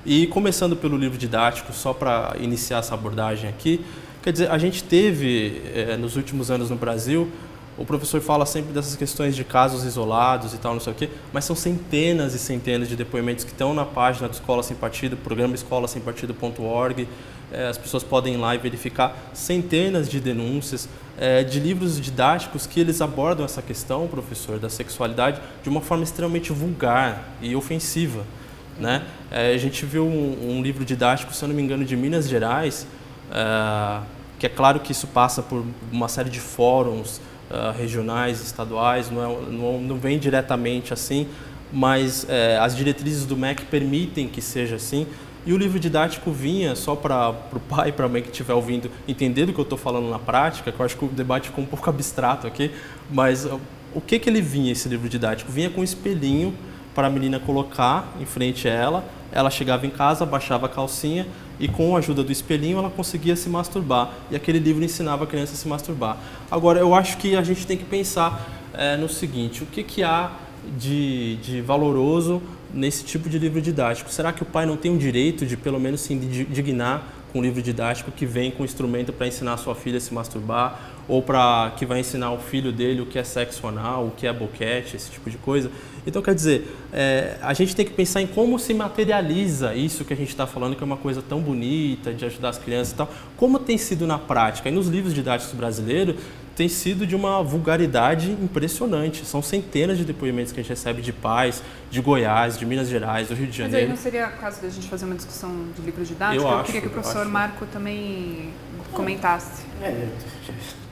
E começando pelo livro didático, só para iniciar essa abordagem aqui, quer dizer, a gente teve nos últimos anos no Brasil, o professor fala sempre dessas questões de casos isolados e tal, não sei o quê, mas são centenas e centenas de depoimentos que estão na página do Escola Sem Partido, programa escolasempartido.org, as pessoas podem ir lá e verificar centenas de denúncias de livros didáticos que eles abordam essa questão, professor, da sexualidade de uma forma extremamente vulgar e ofensiva, né? A gente viu um livro didático, se eu não me engano, de Minas Gerais, que é claro que isso passa por uma série de fóruns regionais, estaduais, não vem diretamente assim, mas as diretrizes do MEC permitem que seja assim. E o livro didático vinha, só para o pai e para a mãe que estiver ouvindo entender do que eu estou falando na prática, que eu acho que o debate ficou um pouco abstrato aqui, mas o que ele vinha, esse livro didático? Vinha com um espelhinho para a menina colocar em frente a ela chegava em casa, baixava a calcinha e com a ajuda do espelhinho ela conseguia se masturbar. E aquele livro ensinava a criança a se masturbar. Agora, eu acho que a gente tem que pensar no seguinte, o que há de valoroso nesse tipo de livro didático? Será que o pai não tem o direito de pelo menos se indignar com um livro didático que vem com instrumento para ensinar a sua filha a se masturbar ou que vai ensinar ao filho dele o que é sexo anal, o que é boquete, esse tipo de coisa? Então, quer dizer, a gente tem que pensar em como se materializa isso que a gente está falando, que é uma coisa tão bonita, de ajudar as crianças e tal, como tem sido na prática. E nos livros didáticos brasileiros tem sido de uma vulgaridade impressionante. São centenas de depoimentos que a gente recebe de pais de Goiás, de Minas Gerais, do Rio de Janeiro. Mas aí não seria caso da gente fazer uma discussão de livro didático? Eu queria que o professor Marco também comentasse.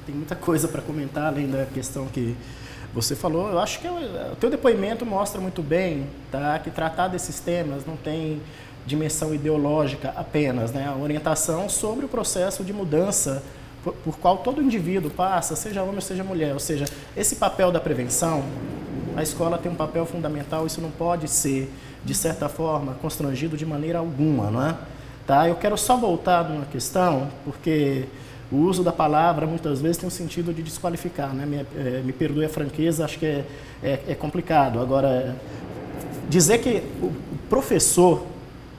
Tem muita coisa para comentar, além da questão que você falou. Eu acho que o teu depoimento mostra muito bem, tá, que tratar desses temas não tem dimensão ideológica apenas, né? A orientação sobre o processo de mudança por qual todo indivíduo passa, seja homem ou seja mulher. Ou seja, esse papel da prevenção, a escola tem um papel fundamental, isso não pode ser, de certa forma, constrangido de maneira alguma, não é? Tá? Eu quero só voltar numa questão, porque o uso da palavra muitas vezes tem um sentido de desqualificar, né? Me perdoe a franqueza, acho que é complicado. Agora, dizer que o professor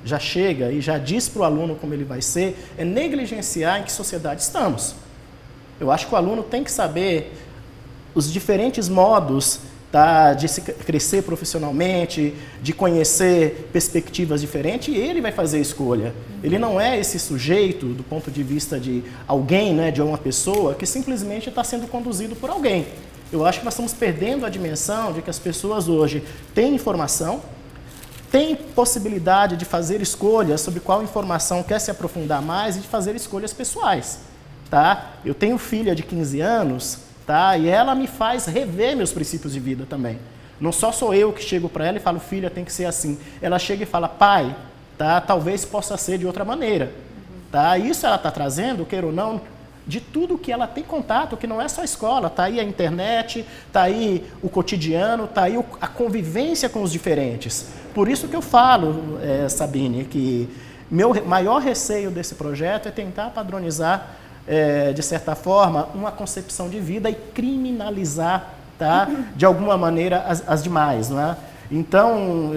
já chega e já diz para o aluno como ele vai ser, é negligenciar em que sociedade estamos. Eu acho que o aluno tem que saber os diferentes modos, tá, de se crescer profissionalmente, de conhecer perspectivas diferentes, e ele vai fazer a escolha. Ele não é esse sujeito, do ponto de vista de alguém, né, de uma pessoa, que simplesmente está sendo conduzido por alguém. Eu acho que nós estamos perdendo a dimensão de que as pessoas hoje têm informação, tem possibilidade de fazer escolhas sobre qual informação quer se aprofundar mais e de fazer escolhas pessoais, tá? Eu tenho filha de 15 anos, tá? E ela me faz rever meus princípios de vida também. Não só sou eu que chego para ela e falo, filha, tem que ser assim. Ela chega e fala, pai, tá? Talvez possa ser de outra maneira, tá? Isso ela está trazendo, queira ou não, de tudo que ela tem contato, que não é só a escola, está aí a internet, está aí o cotidiano, está aí a convivência com os diferentes. Por isso que eu falo, Sabine, que meu maior receio desse projeto é tentar padronizar, de certa forma, uma concepção de vida e criminalizar, tá, de alguma maneira as demais, não é? Então,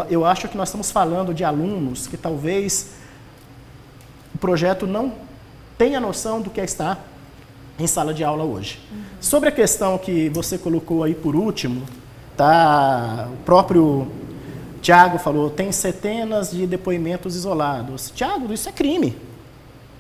eu acho que nós estamos falando de alunos que talvez o projeto não tenha noção do que é estar em sala de aula hoje. Sobre a questão que você colocou aí por último, tá? O próprio Tiago falou, tem centenas de depoimentos isolados. Tiago, isso é crime.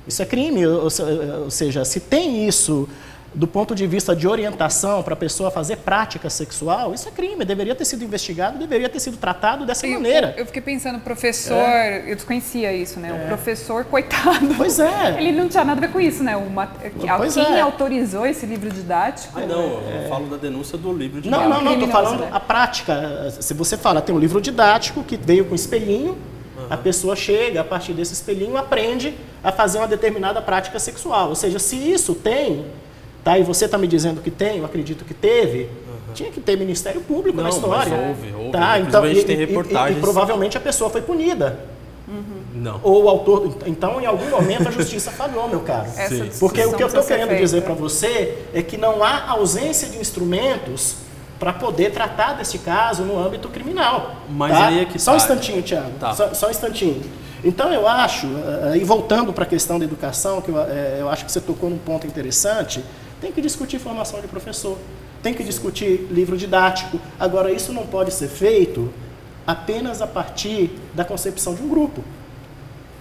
Isso é crime, ou seja, se tem isso do ponto de vista de orientação para a pessoa fazer prática sexual, isso é crime, deveria ter sido investigado, deveria ter sido tratado dessa maneira. Eu fiquei pensando, professor, eu desconhecia isso, né? O professor, coitado. Pois é. Ele não tinha nada a ver com isso, né? Quem autorizou esse livro didático? Eu falo da denúncia do livro didático. Não, estou falando a prática. Se você fala, tem um livro didático que veio com espelhinho, a pessoa chega, a partir desse espelhinho, aprende a fazer uma determinada prática sexual. Ou seja, se isso tem, tá, e você está me dizendo que tem, eu acredito que teve, tinha que ter Ministério Público na história. Mas houve. Tá, então, a gente tem reportagens. E provavelmente a pessoa foi punida. Não. Ou o autor. Então, em algum momento, a justiça falhou, meu caro. Porque o que eu estou querendo dizer para você é que não há ausência de instrumentos para poder tratar desse caso no âmbito criminal. Mas tá? aí é que só um instantinho, Tiago. Tá. Só um instantinho. Então, eu acho, e voltando para a questão da educação, que eu acho que você tocou num ponto interessante, tem que discutir formação de professor, tem que discutir livro didático. Agora, isso não pode ser feito apenas a partir da concepção de um grupo.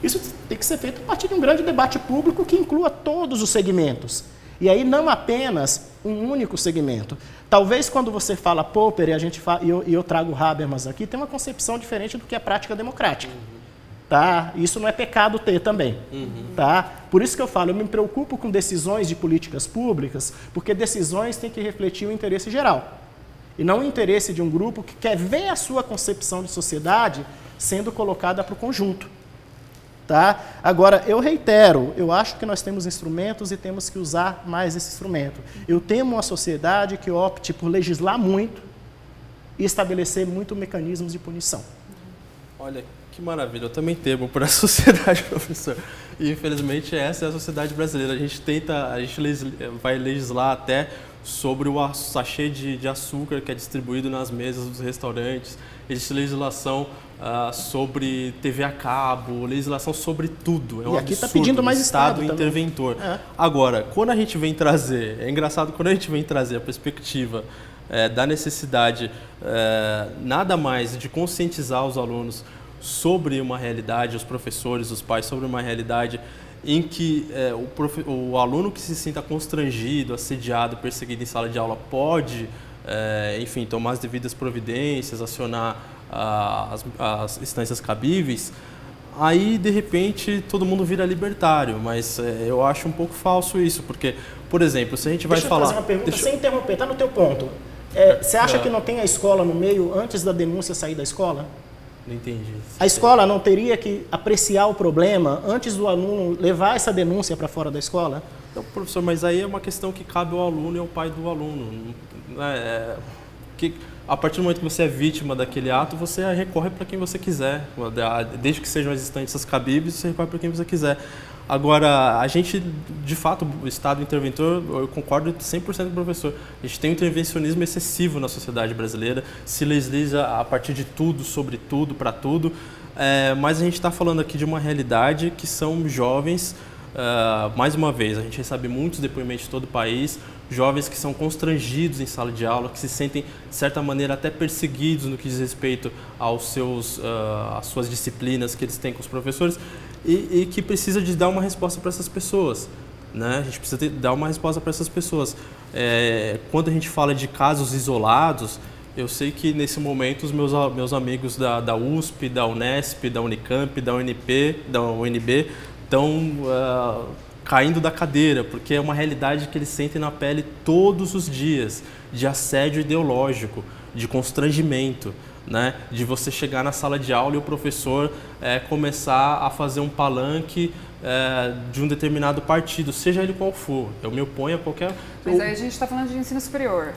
Isso tem que ser feito a partir de um grande debate público que inclua todos os segmentos. E aí não apenas um único segmento. Talvez quando você fala Popper e eu trago Habermas aqui, tem uma concepção diferente do que é prática democrática. Tá? Isso não é pecado ter também. Tá? Por isso que eu falo, eu me preocupo com decisões de políticas públicas, porque decisões têm que refletir o interesse geral. E não o interesse de um grupo que quer ver a sua concepção de sociedade sendo colocada para o conjunto. Tá? Agora, eu reitero, eu acho que nós temos instrumentos e temos que usar mais esse instrumento. Eu temo uma sociedade que opte por legislar muito e estabelecer muito mecanismos de punição. Olha, que maravilha, eu também temo por essa sociedade, professor. E infelizmente essa é a sociedade brasileira. A gente vai legislar até sobre o sachê de açúcar que é distribuído nas mesas dos restaurantes. Existe legislação sobre TV a cabo, legislação sobre tudo. É um e aqui está absurdo, pedindo mais Estado interventor. Agora, quando a gente vem trazer, é engraçado, quando a gente vem trazer a perspectiva da necessidade nada mais de conscientizar os alunos sobre uma realidade, os professores, os pais, sobre uma realidade em que o aluno que se sinta constrangido, assediado, perseguido em sala de aula pode, enfim, tomar as devidas providências, acionar as instâncias cabíveis, aí, de repente, todo mundo vira libertário, mas eu acho um pouco falso isso, porque, por exemplo, se a gente vai falar... Deixa eu fazer uma pergunta sem interromper, está no teu ponto. Você acha que não tem a escola no meio antes da denúncia sair da escola? Não entendi. A escola não teria que apreciar o problema antes do aluno levar essa denúncia para fora da escola? Então, professor, mas aí é uma questão que cabe ao aluno e ao pai do aluno. A partir do momento que você é vítima daquele ato, você recorre para quem você quiser. Desde que sejam as instâncias cabíveis, você recorre para quem você quiser. Agora, a gente, de fato, o Estado interventor, eu concordo 100% com o professor, a gente tem um intervencionismo excessivo na sociedade brasileira, se legisla a partir de tudo, sobre tudo, para tudo, mas a gente está falando aqui de uma realidade que são jovens, mais uma vez, a gente recebe muitos depoimentos de todo o país, jovens que são constrangidos em sala de aula, que se sentem, de certa maneira, até perseguidos no que diz respeito às suas disciplinas que eles têm com os professores, e que precisa de dar uma resposta para essas pessoas, né? A gente precisa dar uma resposta para essas pessoas. Quando a gente fala de casos isolados, eu sei que nesse momento os meus amigos da USP, da Unesp, da Unicamp, da UNB estão caindo da cadeira, porque é uma realidade que eles sentem na pele todos os dias, de assédio ideológico, de constrangimento, né? De você chegar na sala de aula e o professor começar a fazer um palanque de um determinado partido, seja ele qual for. Eu me oponho a qualquer... Mas aí a gente está falando de ensino superior.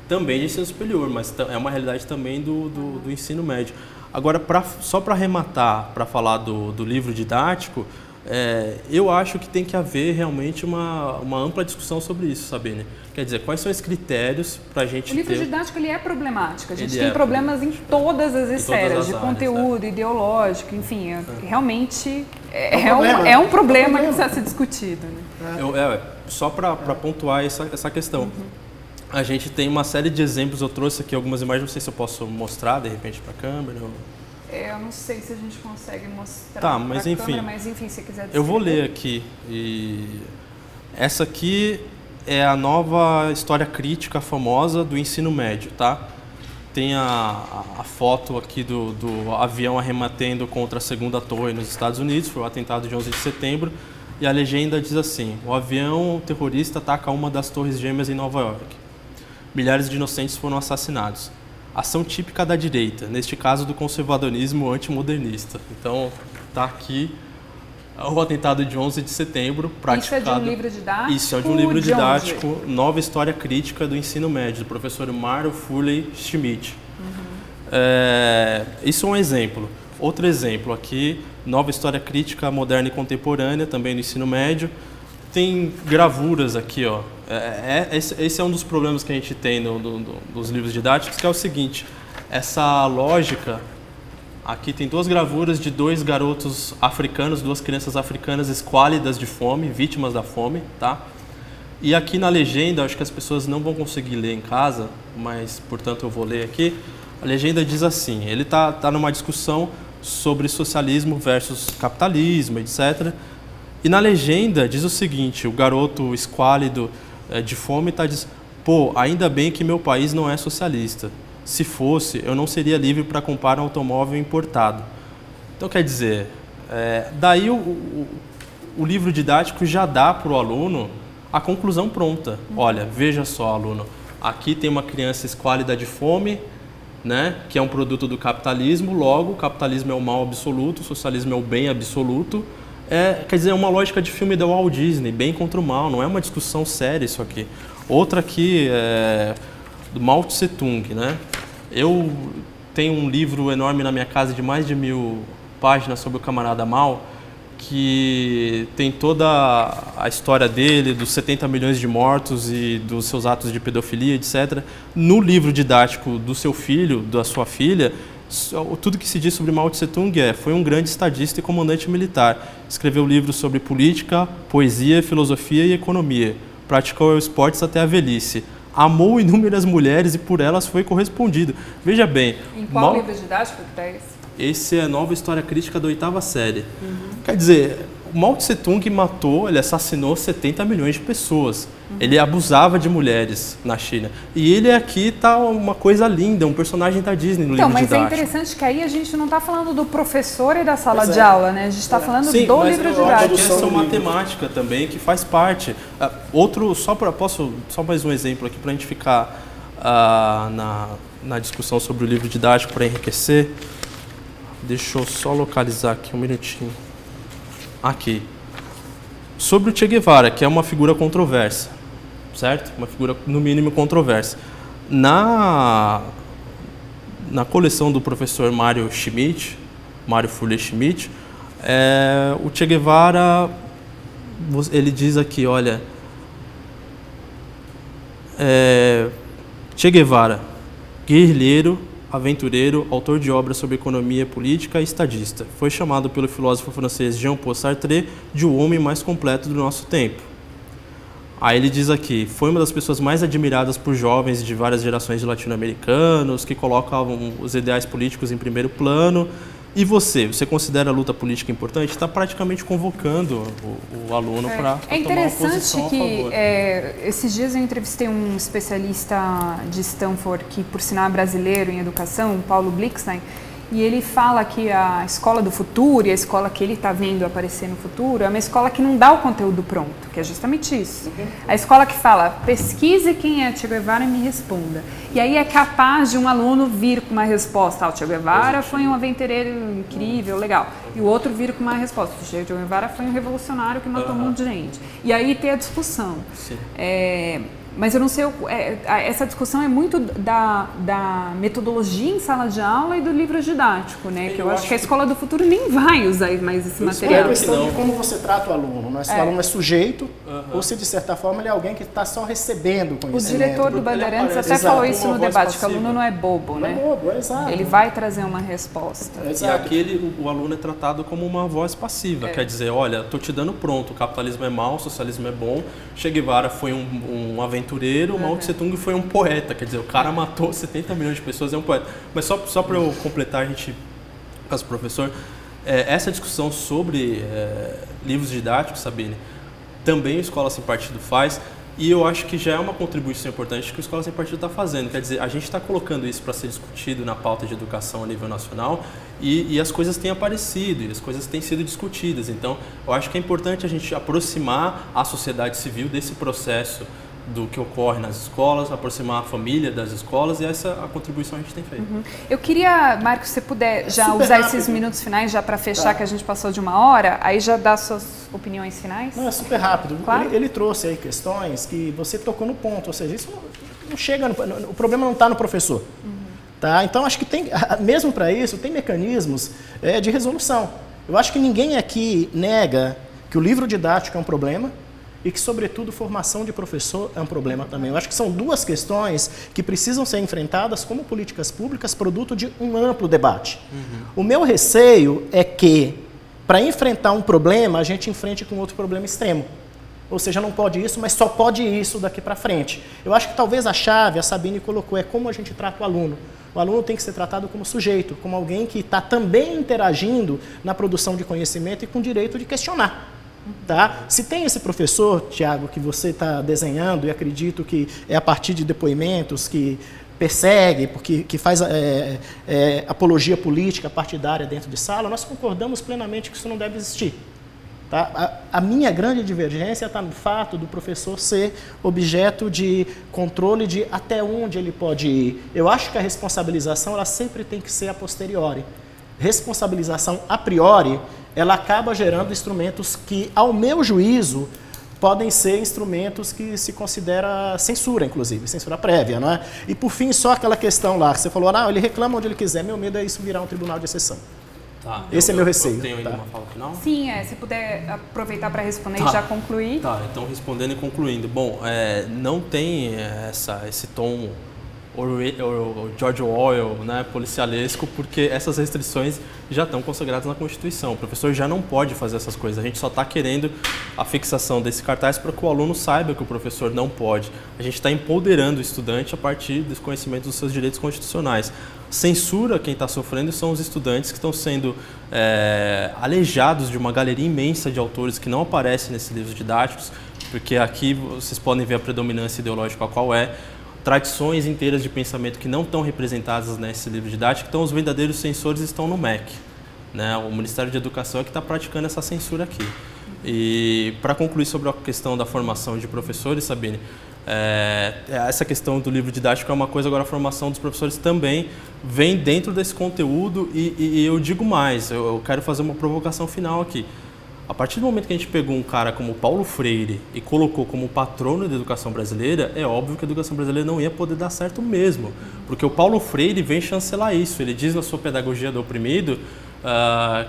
Também de ensino superior, mas é uma realidade também do ensino médio. Agora, só para arrematar, para falar do livro didático, eu acho que tem que haver realmente uma ampla discussão sobre isso, Sabine. Quer dizer, quais são os critérios para a gente ter... O livro didático ele é problemático. A gente tem problemas em todas as esferas, de conteúdo, ideológico, enfim. Realmente é um problema que precisa ser discutido. Né? Só para pontuar essa questão. Uhum. A gente tem uma série de exemplos, eu trouxe aqui algumas imagens, não sei se eu posso mostrar de repente para a câmera. Eu não sei se a gente consegue mostrar para a câmera, mas enfim, se quiser descrever. Eu vou ler aqui. Essa aqui é a nova história crítica famosa do ensino médio, tá? Tem a foto aqui do avião arremetendo contra a segunda torre nos Estados Unidos, foi o atentado de 11 de setembro, e a legenda diz assim: o avião terrorista ataca uma das torres gêmeas em Nova York. Milhares de inocentes foram assassinados. Ação típica da direita, neste caso do conservadorismo antimodernista. Então, está aqui o atentado de 11 de setembro, praticado... Isso é de um livro didático? Isso é de um livro didático, Nova História Crítica do Ensino Médio, do professor Mario Furley Schmidt. Uhum. Isso é um exemplo. Outro exemplo aqui, Nova História Crítica Moderna e Contemporânea, também do ensino médio. Tem gravuras aqui, ó. Esse é um dos problemas que a gente tem dos livros didáticos, que é o seguinte: essa lógica, aqui tem duas gravuras de dois garotos africanos, duas crianças africanas esquálidas de fome, vítimas da fome, tá? E aqui na legenda, acho que as pessoas não vão conseguir ler em casa, mas, portanto, eu vou ler aqui. A legenda diz assim, ele tá numa discussão sobre socialismo versus capitalismo, etc. E na legenda diz o seguinte: o garoto esquálido de fome diz: pô, ainda bem que meu país não é socialista. Se fosse, eu não seria livre para comprar um automóvel importado. Então, quer dizer, daí o livro didático já dá para o aluno a conclusão pronta. Olha, veja só, aluno, aqui tem uma criança esquálida de fome, né, que é um produto do capitalismo, logo o capitalismo é o mal absoluto, o socialismo é o bem absoluto. Quer dizer, é uma lógica de filme da Walt Disney, bem contra o mal, não é uma discussão séria isso aqui. Outra aqui é do Mao Tse Tung, né? Eu tenho um livro enorme na minha casa de mais de 1000 páginas sobre o camarada Mao, que tem toda a história dele, dos 70 milhões de mortos e dos seus atos de pedofilia, etc. No livro didático do seu filho, da sua filha, tudo que se diz sobre Mao Tse Tung foi um grande estadista e comandante militar. Escreveu livros sobre política, poesia, filosofia e economia. Praticou esportes até a velhice. Amou inúmeras mulheres e por elas foi correspondido. Veja bem... Em qual livro didático que está esse? Esse é a Nova História Crítica da 8ª série. Uhum. Quer dizer, Mao Tse Tung matou, ele assassinou 70 milhões de pessoas. Ele abusava de mulheres na China. E ele aqui tá uma coisa linda, um personagem da Disney no livro didático. Mas é interessante que aí a gente não está falando do professor e da sala de aula, né? A gente está falando do livro didático. Sim, questão matemática também, que faz parte. Posso só mais um exemplo aqui para a gente ficar na discussão sobre o livro didático para enriquecer. Deixa eu só localizar aqui um minutinho. Aqui. Sobre o Che Guevara, que é uma figura controversa, certo? Uma figura, no mínimo, controversa. Na coleção do professor Mário Fuller Schmidt, o Che Guevara, ele diz aqui, olha, Che Guevara, guerrilheiro, aventureiro, autor de obras sobre economia política e estadista. Foi chamado pelo filósofo francês Jean-Paul Sartre de o homem mais completo do nosso tempo. Aí ele diz aqui, foi uma das pessoas mais admiradas por jovens de várias gerações de latino-americanos, que colocavam os ideais políticos em primeiro plano. E você considera a luta política importante? Está praticamente convocando o aluno para tomar uma posição a favor. É interessante que esses dias eu entrevistei um especialista de Stanford, que por sinal é brasileiro em educação, Paulo Blixstein, e ele fala que a escola do futuro e a escola que ele está vendo aparecer no futuro é uma escola que não dá o conteúdo pronto, que é justamente isso. A escola que fala, pesquise quem é Che Guevara e me responda. E aí é capaz de um aluno vir com uma resposta. O Che Guevara foi um aventureiro incrível, legal. E o outro vir com uma resposta. O Che Guevara foi um revolucionário que matou um monte de gente. E aí tem a discussão. Mas eu não sei, essa discussão é muito da metodologia em sala de aula e do livro didático, né? Que eu acho que a escola do futuro nem vai usar mais esse material. É a questão de como você trata o aluno, né? Se o aluno é sujeito, ou se de certa forma ele é alguém que está só recebendo conhecimento. O diretor do Bandeirantes até falou isso no debate, que o aluno não é bobo, né? Não é bobo, exato. Ele vai trazer uma resposta. E aqui o aluno é tratado como uma voz passiva, quer dizer, olha, estou te dando pronto, o capitalismo é mau, o socialismo é bom, Che Guevara foi um aventureiro, Mao Tse Tung foi um poeta, quer dizer, o cara matou 70 milhões de pessoas, é um poeta. Mas só para eu completar, a gente, caso professor, essa discussão sobre livros didáticos, Sabine, também o Escola Sem Partido faz, e eu acho que já é uma contribuição importante que o Escola Sem Partido está fazendo. Quer dizer, a gente está colocando isso para ser discutido na pauta de educação a nível nacional e as coisas têm aparecido, e as coisas têm sido discutidas. Então, eu acho que é importante a gente aproximar a sociedade civil desse processo do que ocorre nas escolas, aproximar a família das escolas, e essa a contribuição a gente tem feito. Eu queria, Marcos, se você puder já usar esses minutos finais já para fechar, que a gente passou de 1 hora, aí já dá suas opiniões finais? Não, é super rápido. Claro. Ele trouxe aí questões que você tocou no ponto, ou seja, isso não chega, o problema não está no professor. Tá? Então, acho que tem, mesmo para isso, tem mecanismos de resolução. Eu acho que ninguém aqui nega que o livro didático é um problema, e que, sobretudo, formação de professor é um problema também. Eu acho que são duas questões que precisam ser enfrentadas como políticas públicas, produto de um amplo debate. O meu receio é que, para enfrentar um problema, a gente enfrente com outro problema extremo. Ou seja, não pode isso, mas só pode isso daqui para frente. Eu acho que talvez a chave, a Sabine colocou, é como a gente trata o aluno. O aluno tem que ser tratado como sujeito, como alguém que está também interagindo na produção de conhecimento e com o direito de questionar. Tá? Se tem esse professor, Tiago, que você está desenhando, e acredito que é a partir de depoimentos que persegue, porque que faz apologia política partidária dentro de sala, nós concordamos plenamente que isso não deve existir. Tá? A minha grande divergência está no fato do professor ser objeto de controle de até onde ele pode ir. Eu acho que a responsabilização ela sempre tem que ser a posteriori. Responsabilização a priori, ela acaba gerando instrumentos que, ao meu juízo, podem ser instrumentos que se considera censura, inclusive, censura prévia, não é? E, por fim, só aquela questão lá, que você falou, ele reclama onde ele quiser, meu medo é isso virar um tribunal de exceção. Tá, esse é meu receio. Eu tenho ainda uma fala final? Sim, se puder aproveitar para responder e já concluir. Tá, então respondendo e concluindo. Bom, não tem esse tom George Orwell, né, policialesco, porque essas restrições já estão consagradas na Constituição. O professor já não pode fazer essas coisas. A gente só está querendo a fixação desse cartaz para que o aluno saiba que o professor não pode. A gente está empoderando o estudante a partir do conhecimento dos seus direitos constitucionais. Censura, quem está sofrendo são os estudantes que estão sendo alejados de uma galeria imensa de autores que não aparecem nesses livros didáticos, porque aqui vocês podem ver a predominância ideológica qual é, tradições inteiras de pensamento que não estão representadas nesse livro didático, então os verdadeiros censores estão no MEC. Né? O Ministério da Educação é que está praticando essa censura aqui. E para concluir sobre a questão da formação de professores, Sabine, essa questão do livro didático é uma coisa, agora a formação dos professores também vem dentro desse conteúdo e eu digo mais, eu quero fazer uma provocação final aqui. A partir do momento que a gente pegou um cara como Paulo Freire e colocou como patrono da educação brasileira, é óbvio que a educação brasileira não ia poder dar certo mesmo. Porque o Paulo Freire vem chancelar isso. Ele diz na sua Pedagogia do Oprimido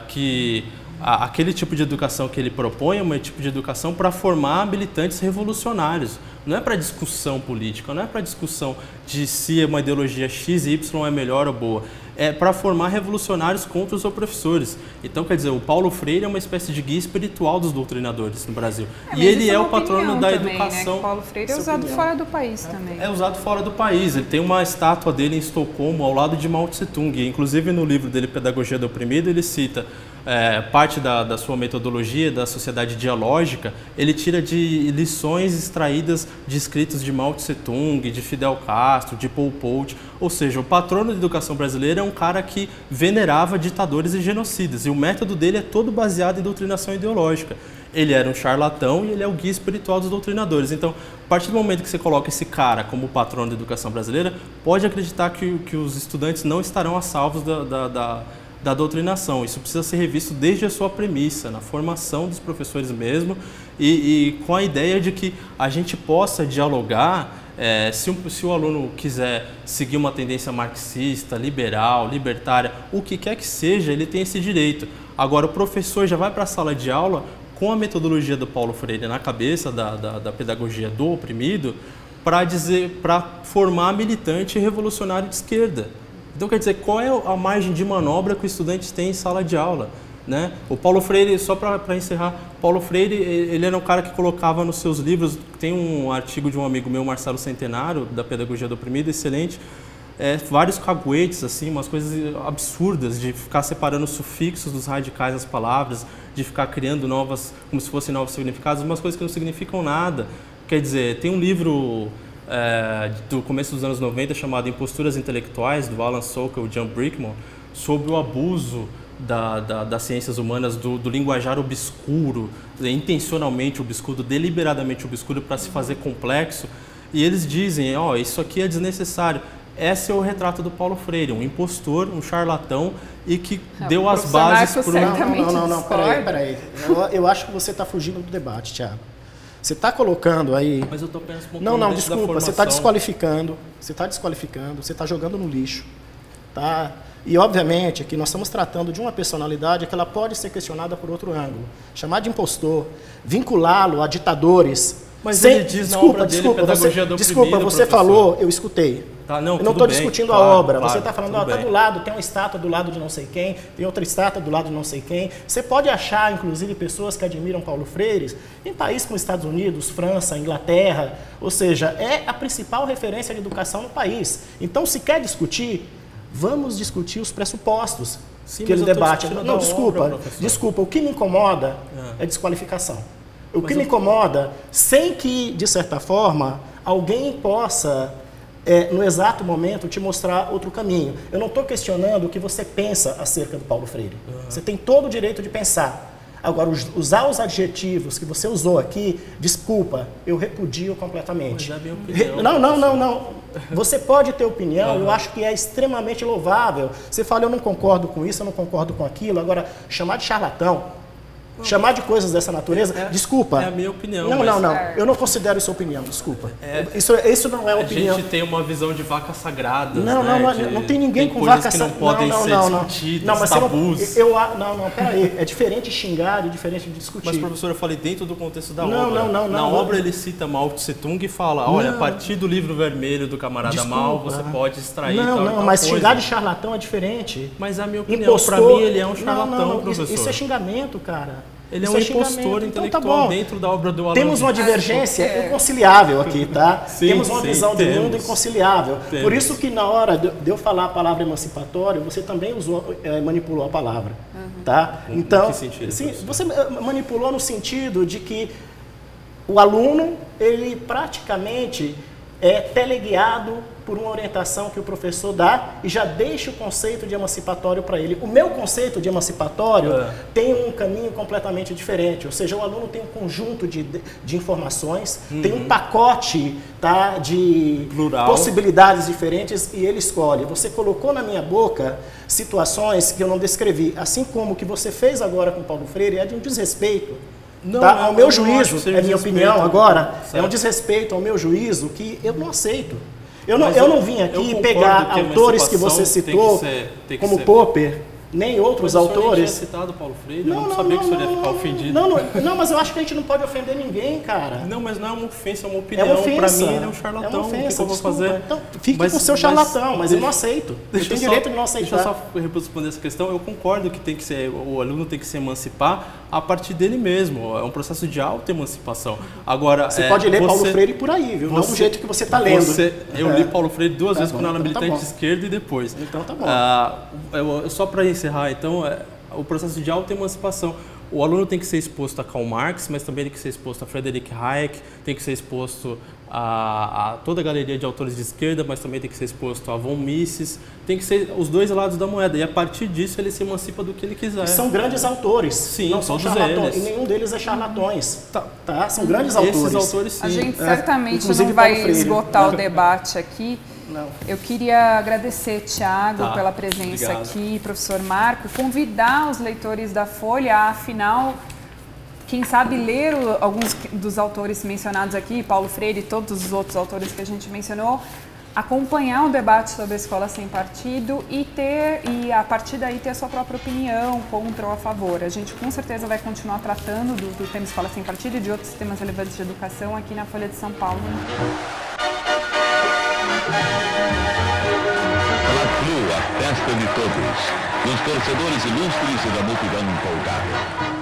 que aquele tipo de educação que ele propõe é um tipo de educação para formar militantes revolucionários. Não é para discussão política, não é para discussão de se uma ideologia X e Y é melhor ou boa. É para formar revolucionários contra os professores. Então, quer dizer, o Paulo Freire é uma espécie de guia espiritual dos doutrinadores no Brasil. E ele é o patrono da educação. Né? O Paulo Freire é usado fora do país também. É usado fora do país. Ele tem uma estátua dele em Estocolmo, ao lado de Mao Tse-tung. Inclusive, no livro dele, Pedagogia do Oprimido, ele cita parte da sua metodologia, da sociedade dialógica, ele tira de lições extraídas de escritos de Mao Tse-tung, de Fidel Castro, de Pol Pot. Ou seja, o patrono da educação brasileira é um cara que venerava ditadores e genocidas. E o método dele é todo baseado em doutrinação ideológica. Ele era um charlatão e ele é o guia espiritual dos doutrinadores. Então, a partir do momento que você coloca esse cara como patrono da educação brasileira, pode acreditar que os estudantes não estarão a salvos da doutrinação. Isso precisa ser revisto desde a sua premissa, na formação dos professores mesmo, e com a ideia de que a gente possa dialogar. Se o aluno quiser seguir uma tendência marxista, liberal, libertária, o que quer que seja, ele tem esse direito. Agora, o professor já vai para a sala de aula com a metodologia do Paulo Freire na cabeça da pedagogia do oprimido para formar militante revolucionário de esquerda. Então, quer dizer, qual é a margem de manobra que o estudante tem em sala de aula? Né? O Paulo Freire, só para encerrar, Paulo Freire, ele era um cara que colocava nos seus livros, tem um artigo de um amigo meu, Marcelo Centenário, da Pedagogia do Oprimido, excelente, vários caguetes, assim, umas coisas absurdas, de ficar separando os sufixos dos radicais das palavras, de ficar criando novas, como se fossem novos significados, umas coisas que não significam nada. Quer dizer, tem um livro do começo dos anos 90 chamado Imposturas Intelectuais, do Alan Sokal e John Brickman, sobre o abuso das ciências humanas, do linguajar obscuro, intencionalmente obscuro, deliberadamente obscuro para se fazer complexo. E eles dizem, isso aqui é desnecessário. Esse é o retrato do Paulo Freire, um impostor, um charlatão e que deu as bases para o... Não, peraí. Eu acho que você está fugindo do debate, Thiago. Você está colocando aí... Mas eu estou apenas pontuando Não, desculpa, você está desqualificando, você está jogando no lixo, tá? E, obviamente, que nós estamos tratando de uma personalidade que ela pode ser questionada por outro ângulo. Chamar de impostor, vinculá-lo a ditadores... Mas ele diz na obra dele, Pedagogia do Oprimido, Desculpa, você falou, eu escutei. Tá, eu não estou discutindo a obra. Claro, você está falando, está do lado, tem uma estátua do lado de não sei quem, tem outra estátua do lado de não sei quem. Você pode achar, inclusive, pessoas que admiram Paulo Freire em países como Estados Unidos, França, Inglaterra. Ou seja, é a principal referência de educação no país. Então, se quer discutir, vamos discutir os pressupostos que ele debate. Não, desculpa. O que me incomoda é desqualificação. O que me incomoda, sem que, de certa forma, alguém possa, no exato momento, te mostrar outro caminho. Eu não estou questionando o que você pensa acerca do Paulo Freire. Você tem todo o direito de pensar. Agora, usar os adjetivos que você usou aqui, desculpa, eu repudio completamente. Mas é minha opinião. Não. Você pode ter opinião, eu acho que é extremamente louvável. Você fala, eu não concordo com isso, eu não concordo com aquilo. Agora, chamar de charlatão, Chamar de coisas dessa natureza, desculpa. É a minha opinião. Não, mas não, não. Eu não considero isso opinião, desculpa. Isso não é opinião. A gente tem uma visão de vacas sagradas. Não, né? não tem ninguém com coisas vaca que não podem ser discutidas, não, mas tabus. Não, peraí. É diferente xingar e diferente de discutir. Mas, professor, eu falei dentro do contexto da Não, obra. não. Na obra ele cita Mao Tse Tung e fala, olha, a partir do livro vermelho do camarada Mao, você pode extrair tal mas coisa. xingar de charlatão é diferente. Mas a minha opinião, para mim, ele é um charlatão, professor. Isso é xingamento, cara. Ele é um impostor intelectual dentro da obra do Alan. Temos uma divergência inconciliável aqui, tá? Sim, temos uma visão de mundo inconciliável. Temos. Por isso que na hora de eu falar a palavra emancipatório, você também manipulou a palavra, tá? Então, em que sentido, sim, professor? você manipulou no sentido de que o aluno, ele praticamente é teleguiado por uma orientação que o professor dá e já deixa o conceito de emancipatório para ele. O meu conceito de emancipatório tem um caminho completamente diferente, ou seja, o aluno tem um conjunto de informações, tem um pacote, tá, de possibilidades diferentes e ele escolhe. Você colocou na minha boca situações que eu não descrevi, assim como o que você fez agora com Paulo Freire é de um desrespeito. Tá? Ao meu juízo, é minha opinião agora, é um desrespeito ao meu juízo que eu não aceito. Eu não vim aqui pegar autores que você citou, como Popper, nem outros autores. Tinha citado Paulo Freire, eu não sabia que o senhor ia ficar ofendido. Não, mas eu acho que a gente não pode ofender ninguém, cara. Não, mas não é uma ofensa, é uma opinião. Para mim, ele é um charlatão. É uma ofensa, o que eu vou fazer? Então, fique com o seu charlatão, mas eu não aceito. Eu tenho direito de não aceitar. Deixa eu só responder essa questão. Eu concordo que tem que ser, o aluno tem que se emancipar a partir dele mesmo. É um processo de autoemancipação. Agora, você pode ler Paulo Freire por aí, viu? Não do jeito que você está lendo. Eu li Paulo Freire duas vezes quando eu era então militante de esquerda e depois. Então tá bom. Só para encerrar, então, o processo de autoemancipação. O aluno tem que ser exposto a Karl Marx, mas também tem que ser exposto a Friedrich Hayek, tem que ser exposto a toda a galeria de autores de esquerda, mas também tem que ser exposto a von Mises, tem que ser os dois lados da moeda, e a partir disso ele se emancipa do que ele quiser. E são grandes autores, sim, não são charlatões, e nenhum deles é charlatões, tá? São grandes autores. autores. Esses autores, sim. A gente certamente não vai esgotar o debate aqui. Não. Eu queria agradecer, Tiago, pela presença aqui, professor Marco, convidar os leitores da Folha a, afinal, quem sabe ler alguns dos autores mencionados aqui, Paulo Freire e todos os outros autores que a gente mencionou, acompanhar um debate sobre a escola sem partido e a partir daí ter a sua própria opinião, contra ou a favor. A gente com certeza vai continuar tratando do tema escola sem partido e de outros temas relevantes de educação aqui na Folha de São Paulo. Fla-Flu, a festa de todos, dos torcedores ilustres e da multidão empolgada.